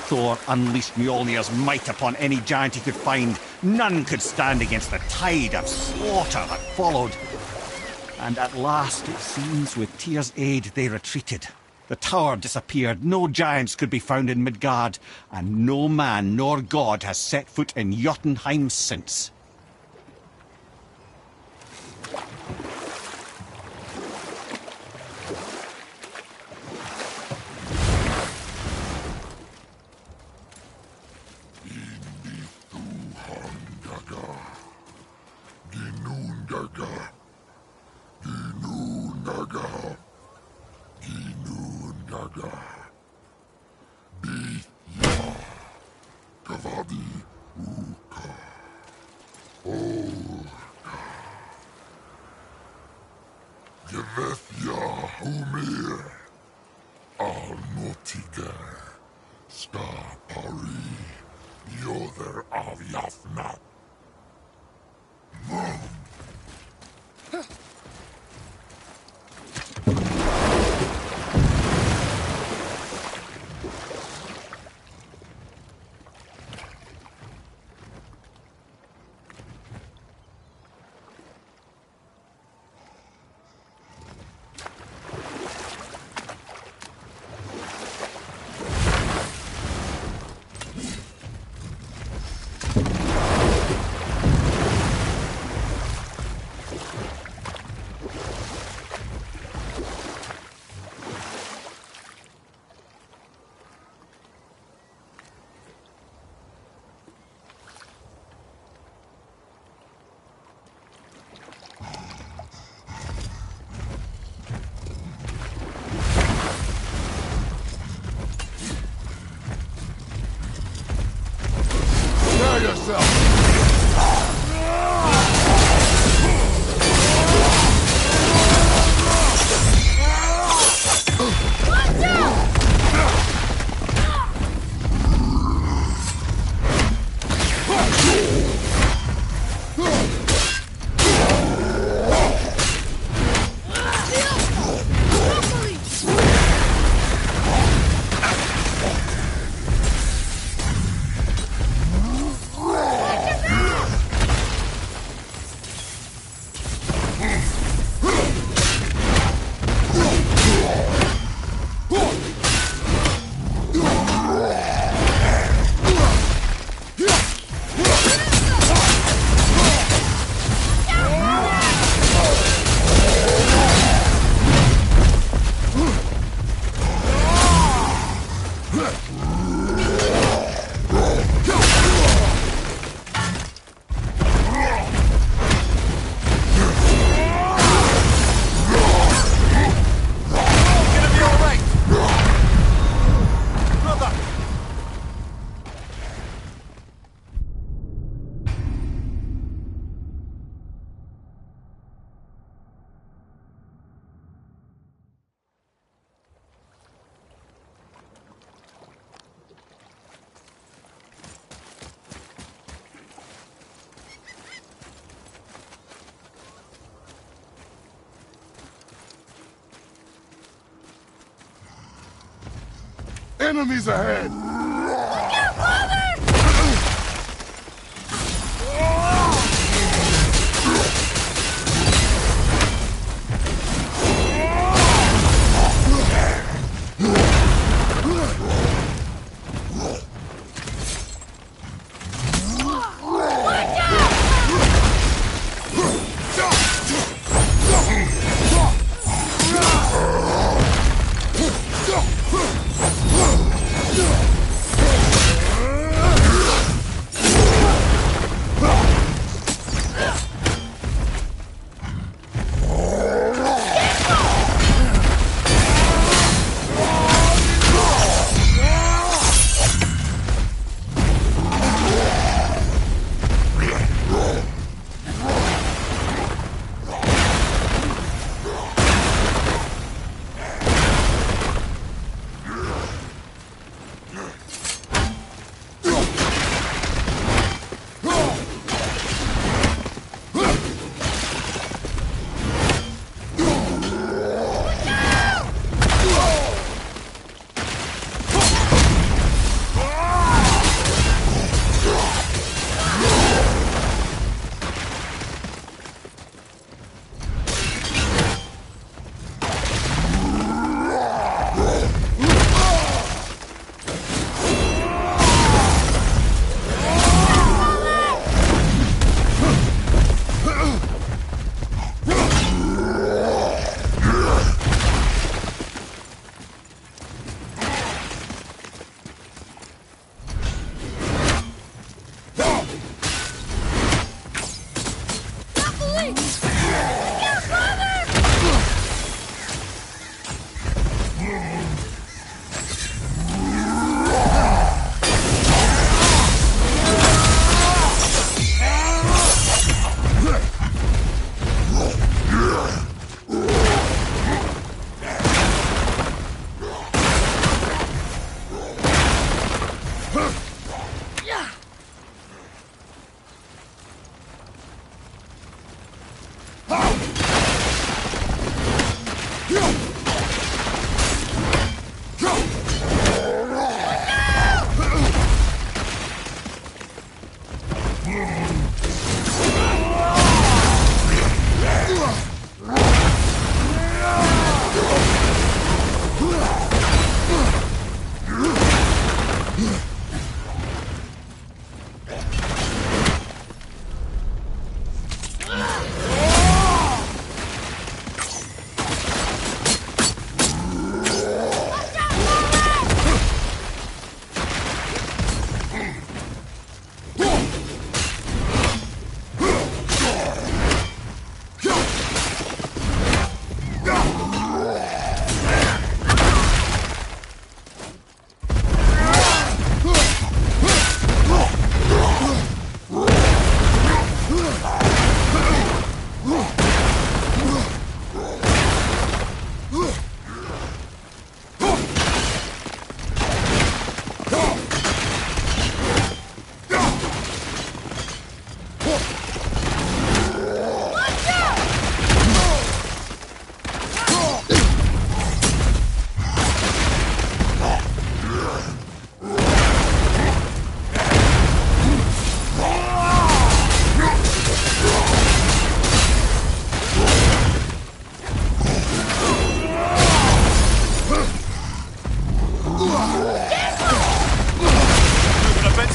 Thor unleashed Mjolnir's might upon any giant he could find. None could stand against the tide of slaughter that followed. And at last, it seems, with Tyr's aid, they retreated. The tower disappeared, no giants could be found in Midgard, and no man nor god has set foot in Jotunheim since. Enemies ahead!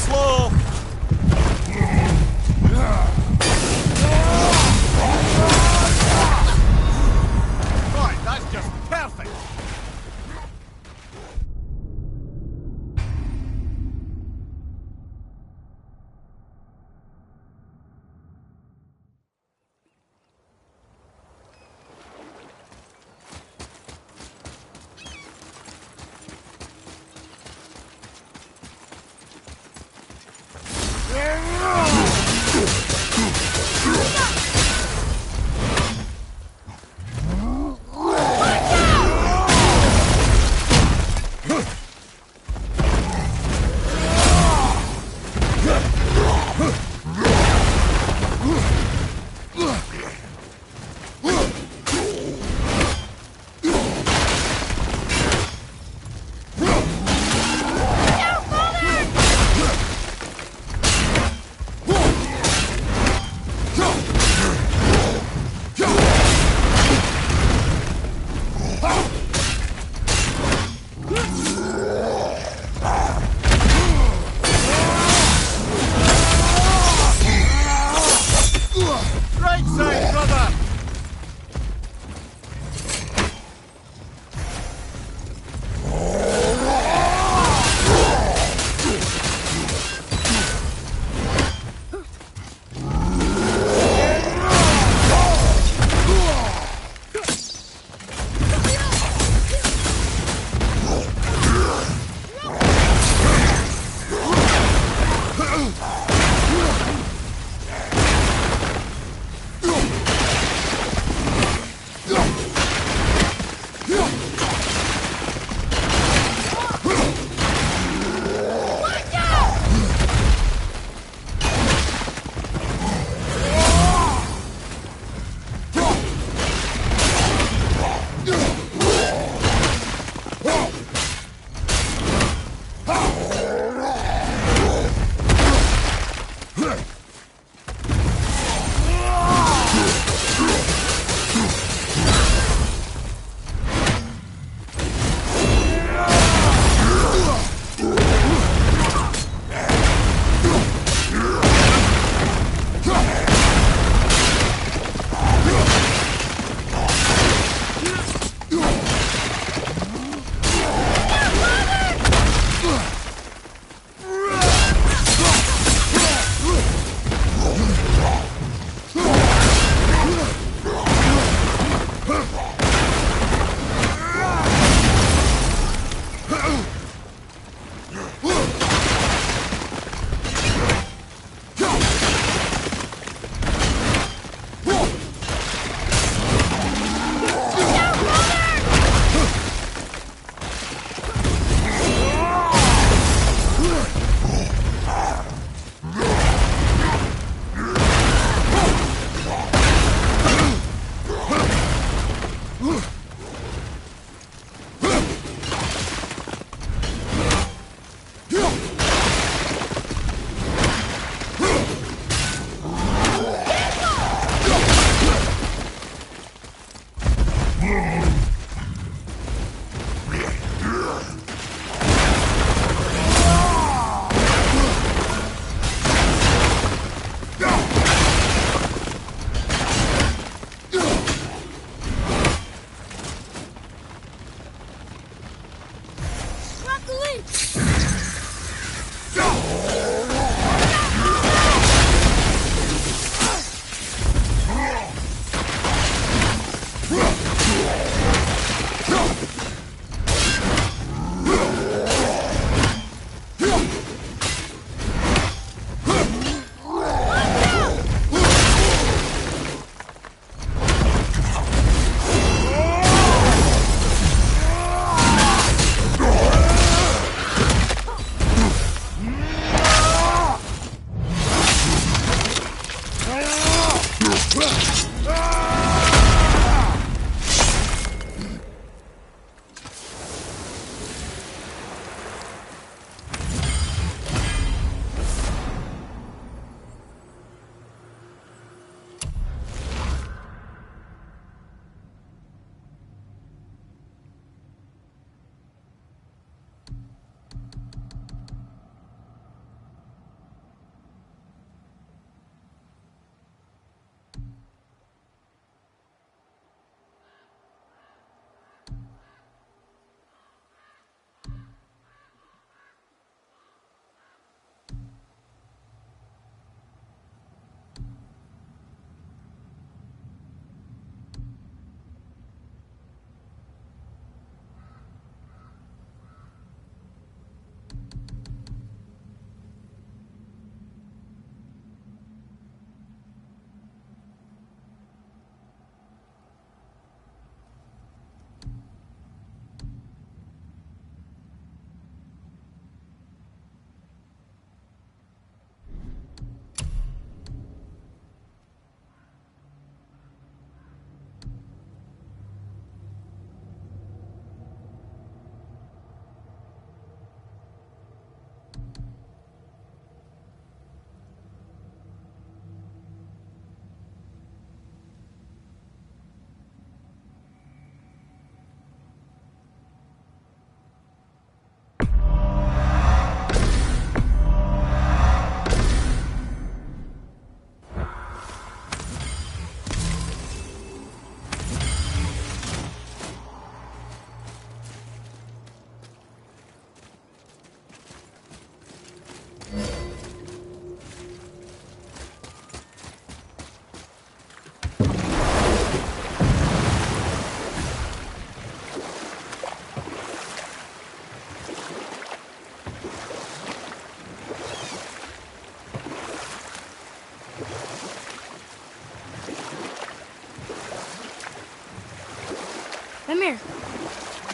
slow. Right, that's just perfect. Right side, brother!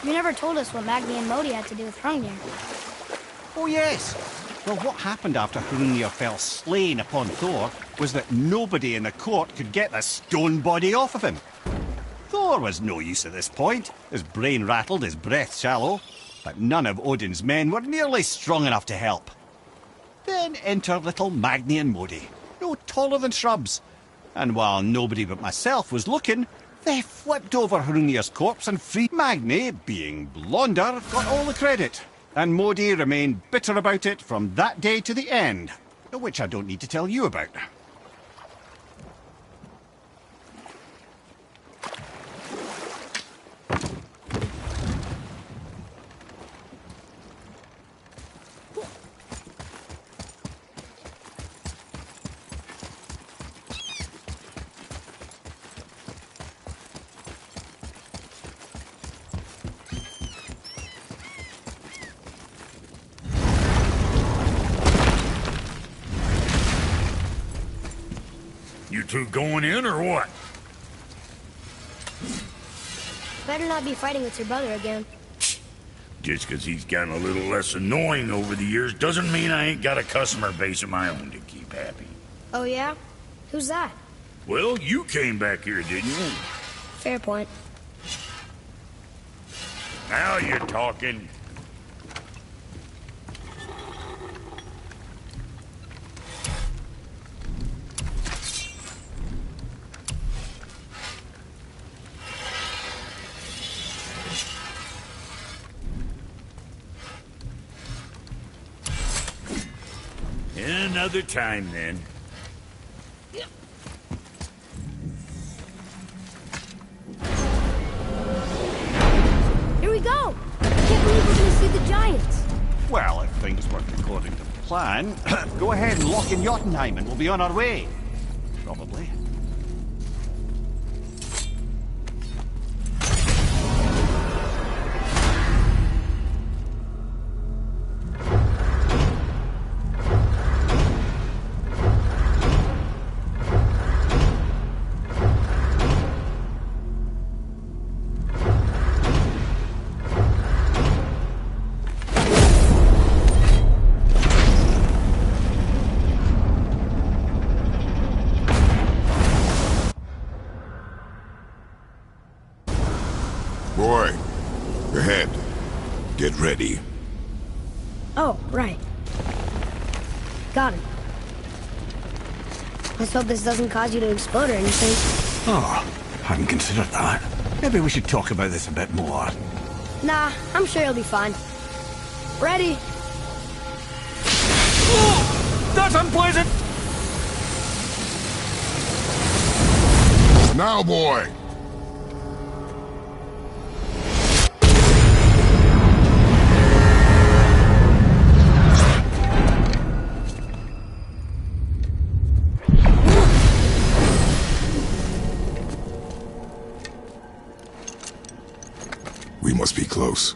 You never told us what Magni and Modi had to do with Hrungnir. Oh, yes. Well, what happened after Hrungnir fell slain upon Thor was that nobody in the court could get the stone body off of him. Thor was no use at this point, his brain rattled, his breath shallow, but none of Odin's men were nearly strong enough to help. Then enter little Magni and Modi, no taller than shrubs, and while nobody but myself was looking, they flipped over Hrungnir's corpse and freed Magni, being blonder, got all the credit. And Modi remained bitter about it from that day to the end, which I don't need to tell you about. You two going in or what? Better not be fighting with your brother again. Just 'cause he's gotten a little less annoying over the years doesn't mean I ain't got a customer base of my own to keep happy. Oh, yeah? Who's that? Well, you came back here, didn't you? Fair point. Now you're talking. Another time, then. Here we go! I can't believe we're gonna see the giants. Well, if things work according to plan, go ahead and lock in Jotunheim and we'll be on our way. Probably. Boy, ahead. Get ready. Oh, right. Got it. Let's hope this doesn't cause you to explode or anything. Oh, hadn't considered that. Maybe we should talk about this a bit more. Nah, I'm sure you'll be fine. Ready? Oh, that's unpleasant! Now, boy! We must be close.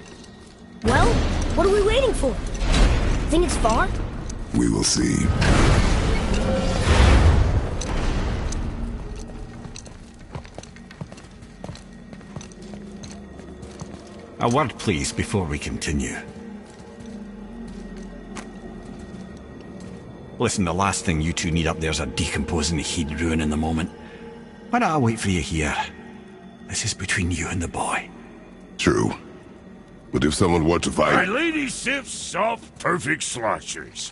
Well, what are we waiting for? Think it's far? We will see. A word, please, before we continue. Listen, the last thing you two need up there's a decomposing he'd ruin in the moment. Why not I wait for you here? This is between you and the boy. True. But if someone were to My fight... lady sips soft, perfect sloshers.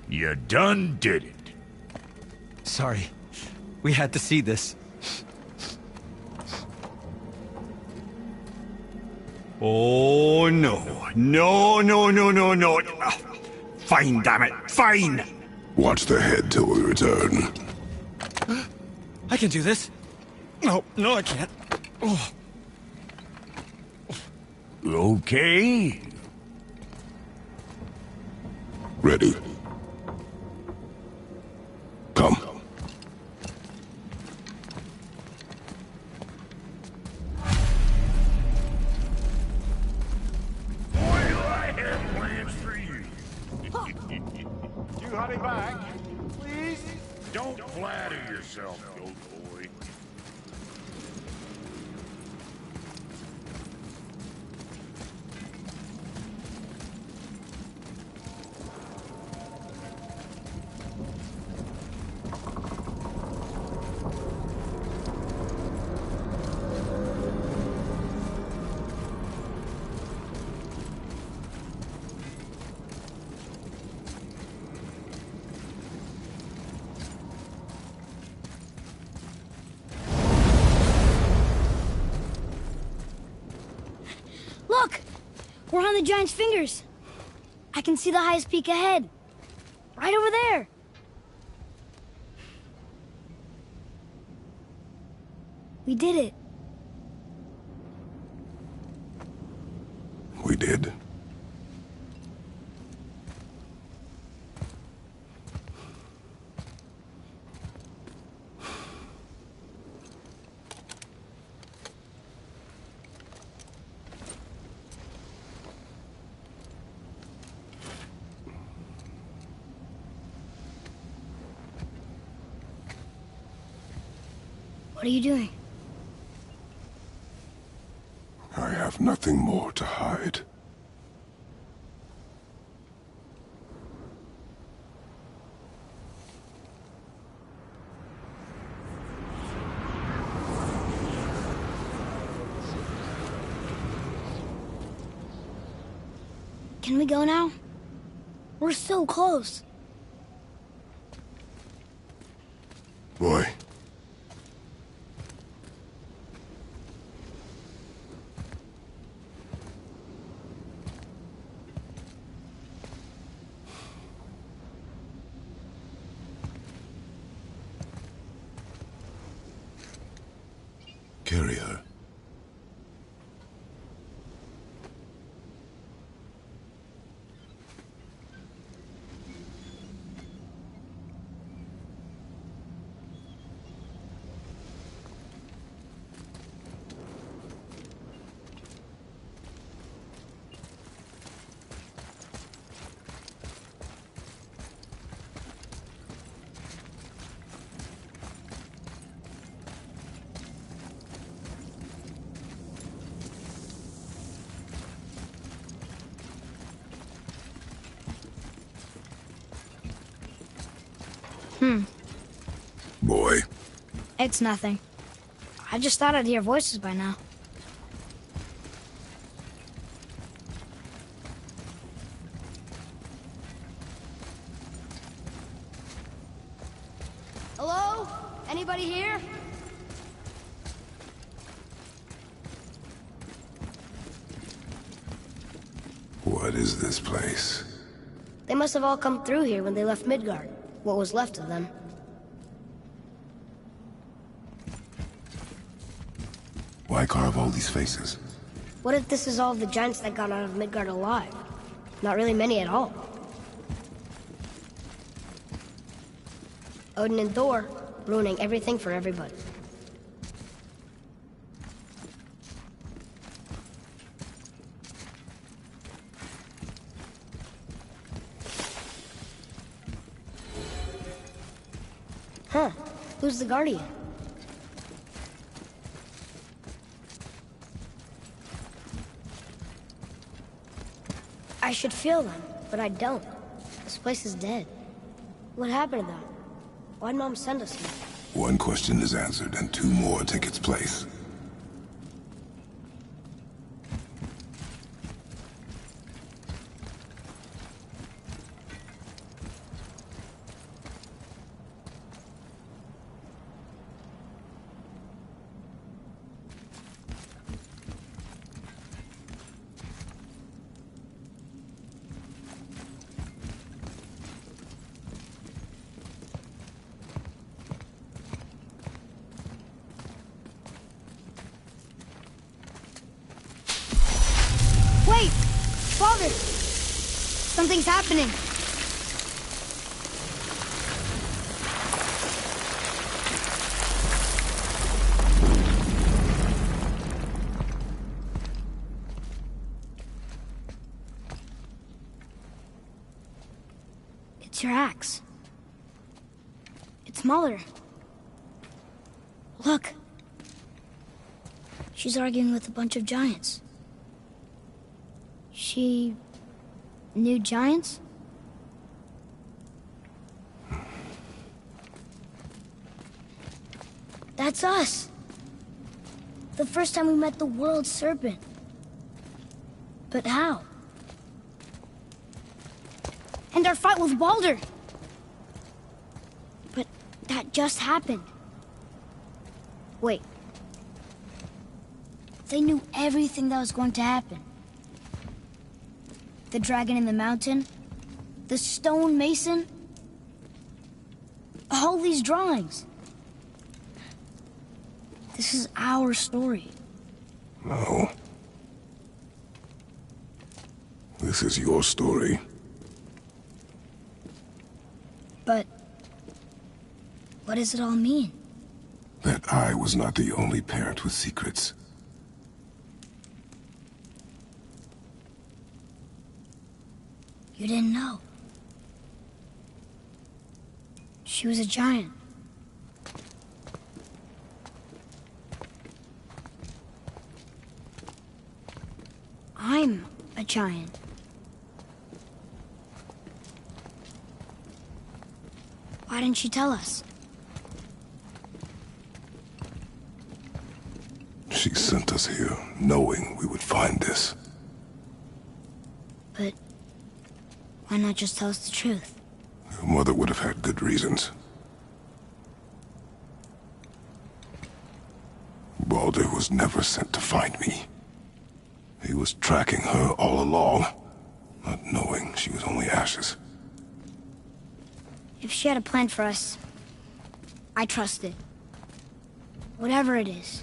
You done did it. Sorry. We had to see this. Oh, no. No, no, no, no, no. Fine, damn it. Fine! Watch the head till we return. I can do this. No, no, I can't. Oh. Okay. Ready. Come. Boy, I have plans for you. You hurry back, please? Don't flatter yourself, goat boy. on the giant's fingers. I can see the highest peak ahead. Right over there. We did it. We did. What are you doing? I have nothing more to hide. Can we go now? We're so close. Boy. Carry her. Boy. It's nothing. I just thought I'd hear voices by now. Hello? Anybody here? What is this place? They must have all come through here when they left Midgard. What was left of them. Why carve all these faces? What if this is all the giants that got out of Midgard alive? Not really many at all. Odin and Thor, ruining everything for everybody. Huh. Who's the Guardian? I should feel them, but I don't. This place is dead. What happened to them? Why'd Mom send us here? One question is answered, and two more take its place. Wait! Father! Something's happening. It's your axe. It's smaller. Look. She's arguing with a bunch of giants. She knew giants? That's us. The first time we met the world serpent. But how? And our fight with Baldur. But that just happened. Wait. They knew everything that was going to happen. The dragon in the mountain, the stone mason, all these drawings. This is our story. No. This is your story. But what does it all mean? That I was not the only parent with secrets. You didn't know. She was a giant. I'm a giant. Why didn't she tell us? She sent us here, knowing we would find this. But why not just tell us the truth? Your mother would have had good reasons. Baldur was never sent to find me. He was tracking her all along, not knowing she was only ashes. If she had a plan for us, I trust it. Whatever it is.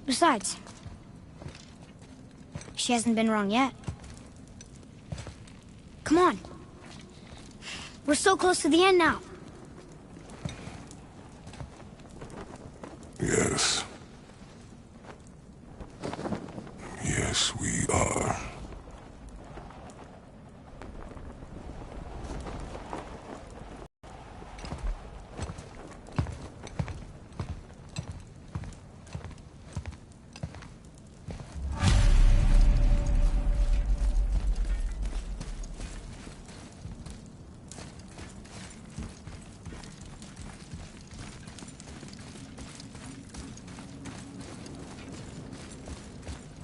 Besides, she hasn't been wrong yet. Come on. We're so close to the end now. Yes. Yes, we are.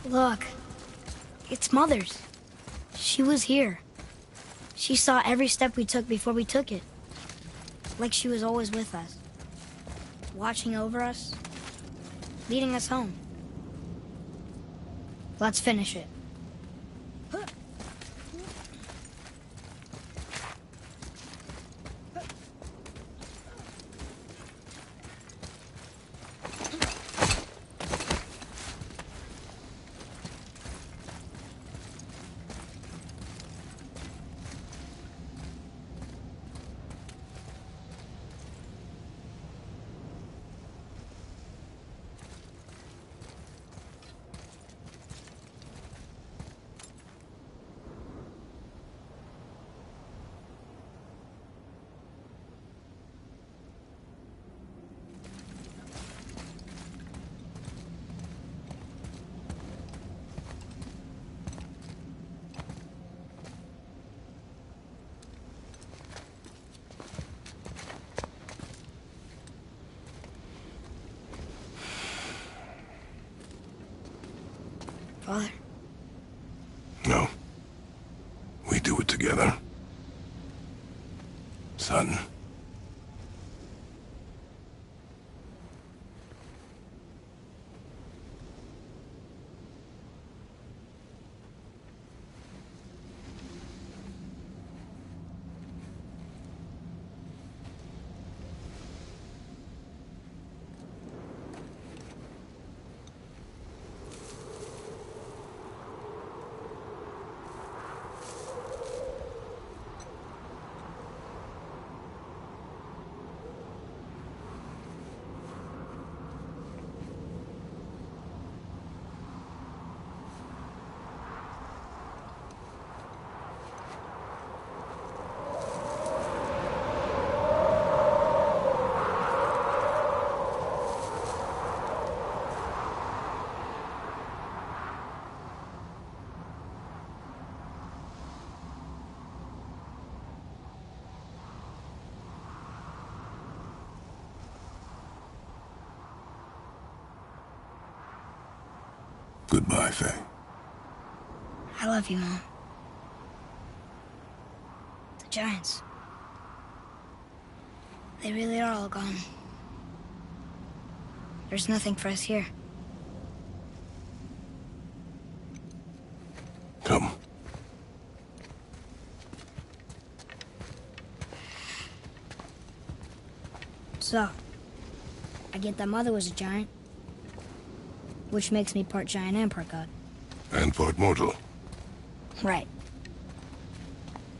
Look, it's Mother's. She was here. She saw every step we took before we took it. Like she was always with us. Watching over us. Leading us home. Let's finish it. Father? No. We do it together. Son. Goodbye, Faye. I love you, Mom. The giants. They really are all gone. There's nothing for us here. Come. So, I get that Mother was a giant, which makes me part giant and part god. And part mortal. Right.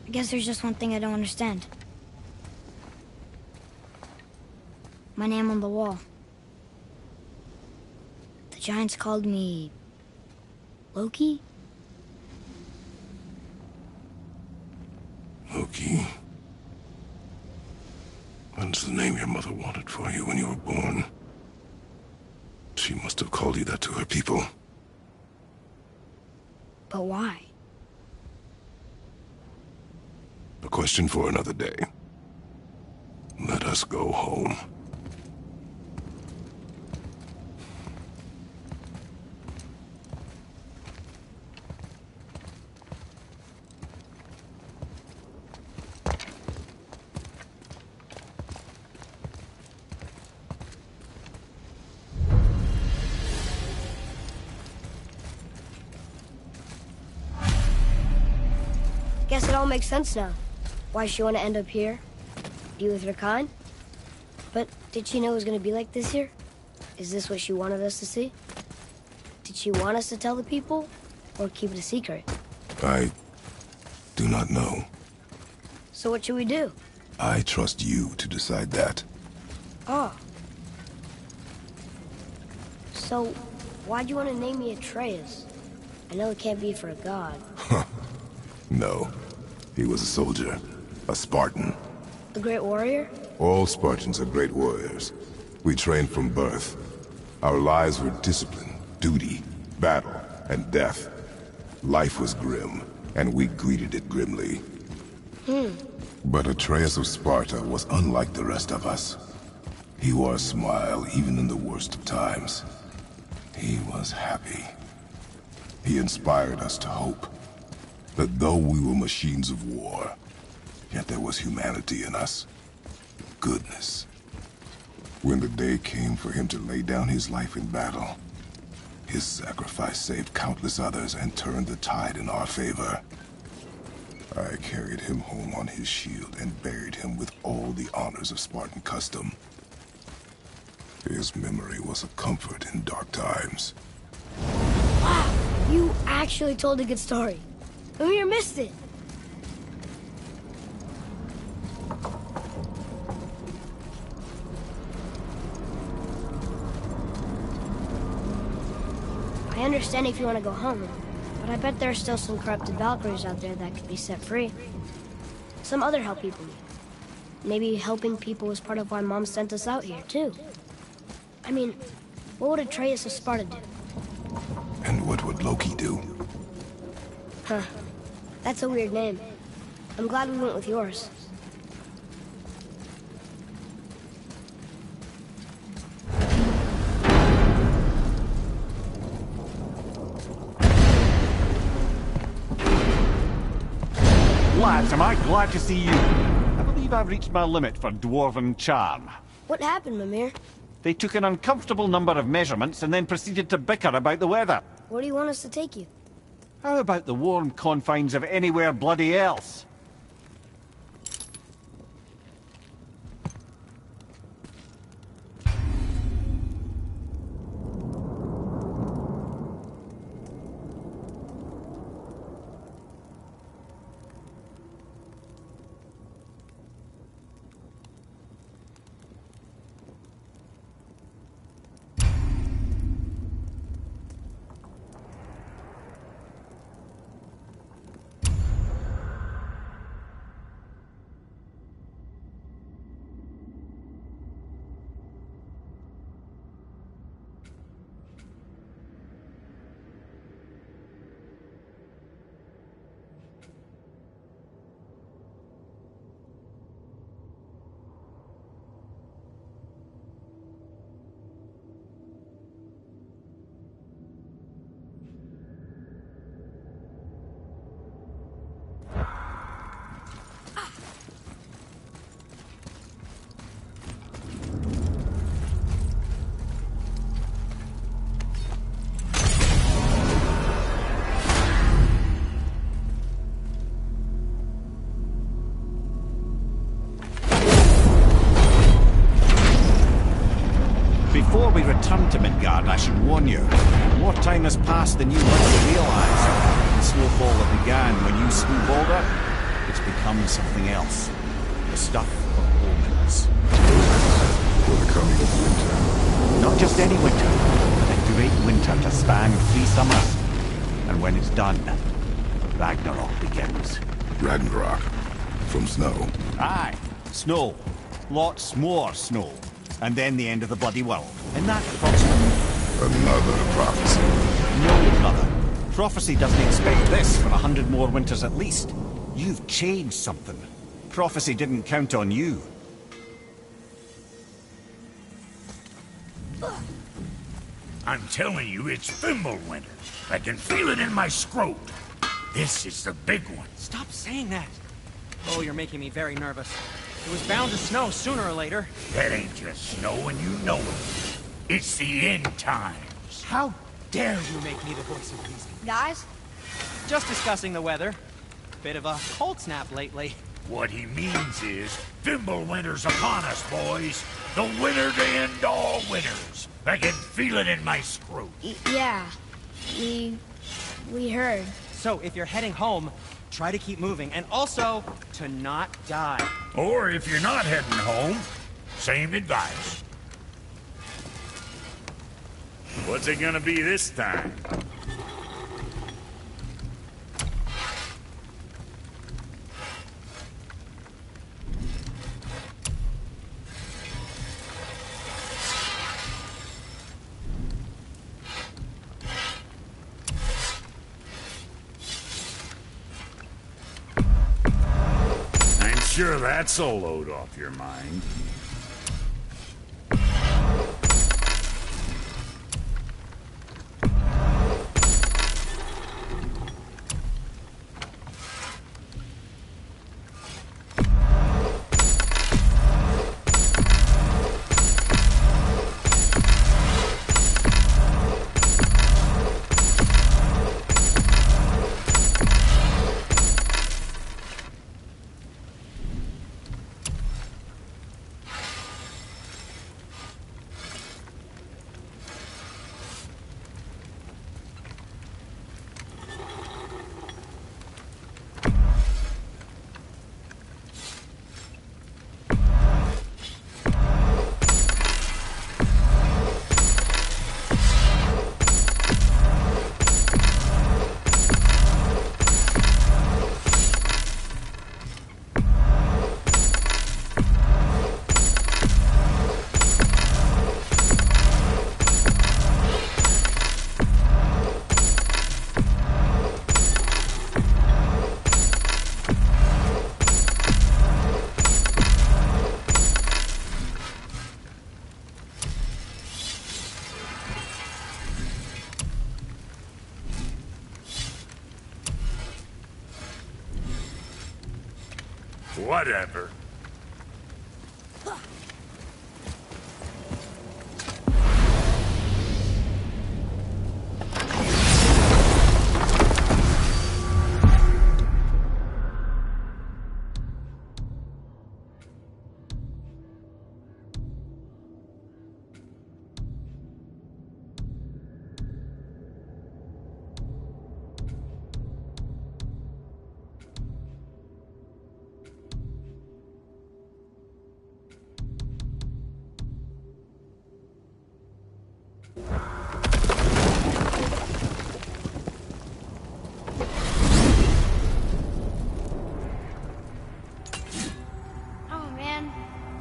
I guess there's just one thing I don't understand. My name on the wall. The giants called me... Loki? Loki. That's the name your mother wanted for you when you were born. She must have called you that to her people. But why? A question for another day. Let us go home. Guess it all makes sense now. Why she want to end up here? Be with her kind? But did she know it was going to be like this here? Is this what she wanted us to see? Did she want us to tell the people? Or keep it a secret? I do not know. So what should we do? I trust you to decide that. Oh. So, why'd you want to name me Atreus? I know it can't be for a god. No. He was a soldier. A Spartan. A great warrior? All Spartans are great warriors. We trained from birth. Our lives were discipline, duty, battle, and death. Life was grim, and we greeted it grimly. But Atreus of Sparta was unlike the rest of us. He wore a smile even in the worst of times. He was happy. He inspired us to hope. That though we were machines of war, yet there was humanity in us. Goodness. When the day came for him to lay down his life in battle, his sacrifice saved countless others and turned the tide in our favor. I carried him home on his shield and buried him with all the honors of Spartan custom. His memory was a comfort in dark times. Wow, you actually told a good story. Amir missed it. I understand if you want to go home, but I bet there are still some corrupted Valkyries out there that could be set free. Some other help people need. Maybe helping people was part of why Mom sent us out here, too. I mean, what would Atreus of Sparta do? And what would Loki do? Huh. That's a weird name. I'm glad we went with yours. Lads, am I glad to see you. I believe I've reached my limit for dwarven charm. What happened, Mimir? They took an uncomfortable number of measurements and then proceeded to bicker about the weather. Where do you want us to take you? How about the warm confines of anywhere bloody else? before we return to Midgard, I should warn you. More time has passed than you might realise. The snowfall that began when you slew Balder, it's become something else. The stuff of omens. For the coming of winter. Not just any winter, but a great winter to span 3 summers. And when it's done, Ragnarok begins. Ragnarok. From snow. Aye, snow. Lots more snow. And then the end of the bloody world. In that approximately. Another prophecy. No, brother. Prophecy doesn't expect this for 100 more winters at least. You've changed something. Prophecy didn't count on you. I'm telling you, it's Fimbulwinter. I can feel it in my scrot. This is the big one. Stop saying that. Oh, you're making me very nervous. It was bound to snow sooner or later. That ain't just snow and you know it. It's the end times. How dare you make me the voice of reason? Guys, Just discussing the weather. Bit of a cold snap lately. What he means is, Fimbulwinter's upon us, boys. The winter to end all winters. I can feel it in my scrot. yeah. We heard. So if you're heading home, try to keep moving, and also to not die. Or if you're not heading home, same advice. What's it gonna be this time? Sure, that's a load off your mind. Whatever.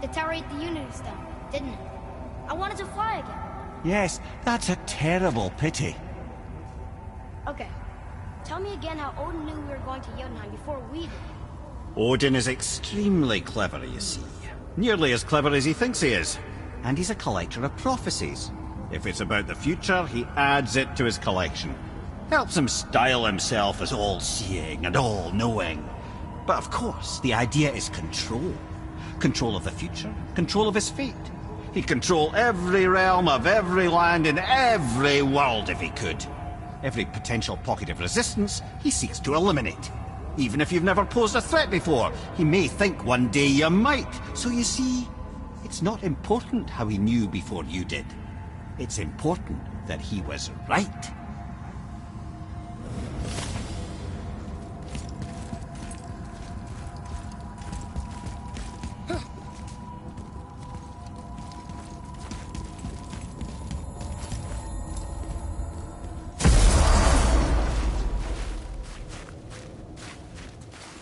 The tower ate the Unity Stone, didn't it? I wanted to fly again. Yes, that's a terrible pity. Okay. Tell me again how Odin knew we were going to Jotunheim before we did. Odin is extremely clever, you see. Nearly as clever as he thinks he is. And he's a collector of prophecies. If it's about the future, he adds it to his collection. Helps him style himself as all-seeing and all-knowing. But of course, the idea is control. Control of the future, control of his fate. He'd control every realm of every land in every world if he could. Every potential pocket of resistance, he seeks to eliminate. Even if you've never posed a threat before, he may think one day you might. So you see, it's not important how he knew before you did. It's important that he was right.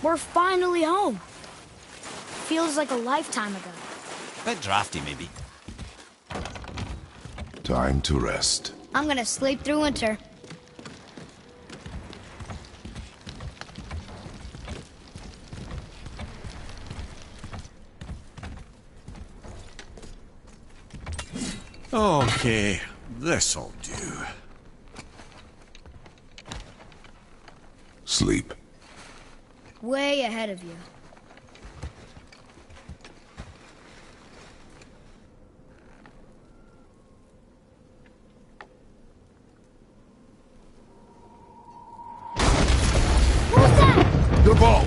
We're finally home. Feels like a lifetime ago. Bit drafty, maybe. Time to rest. I'm gonna sleep through winter. Okay, this'll do. Sleep. Way ahead of you. Your ball!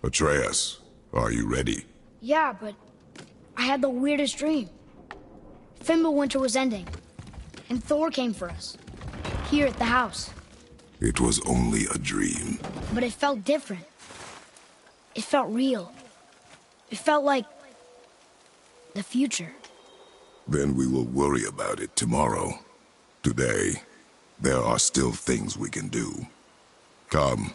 Atreus, are you ready? Yeah, but I had the weirdest dream. Fimbulwinter was ending, and Thor came for us. Here at the house. It was only a dream. But it felt different. It felt real. It felt like the future. Then we will worry about it tomorrow. Today, there are still things we can do. Come.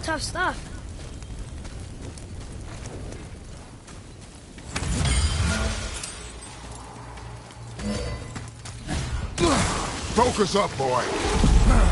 tough stuff. Focus up, boy.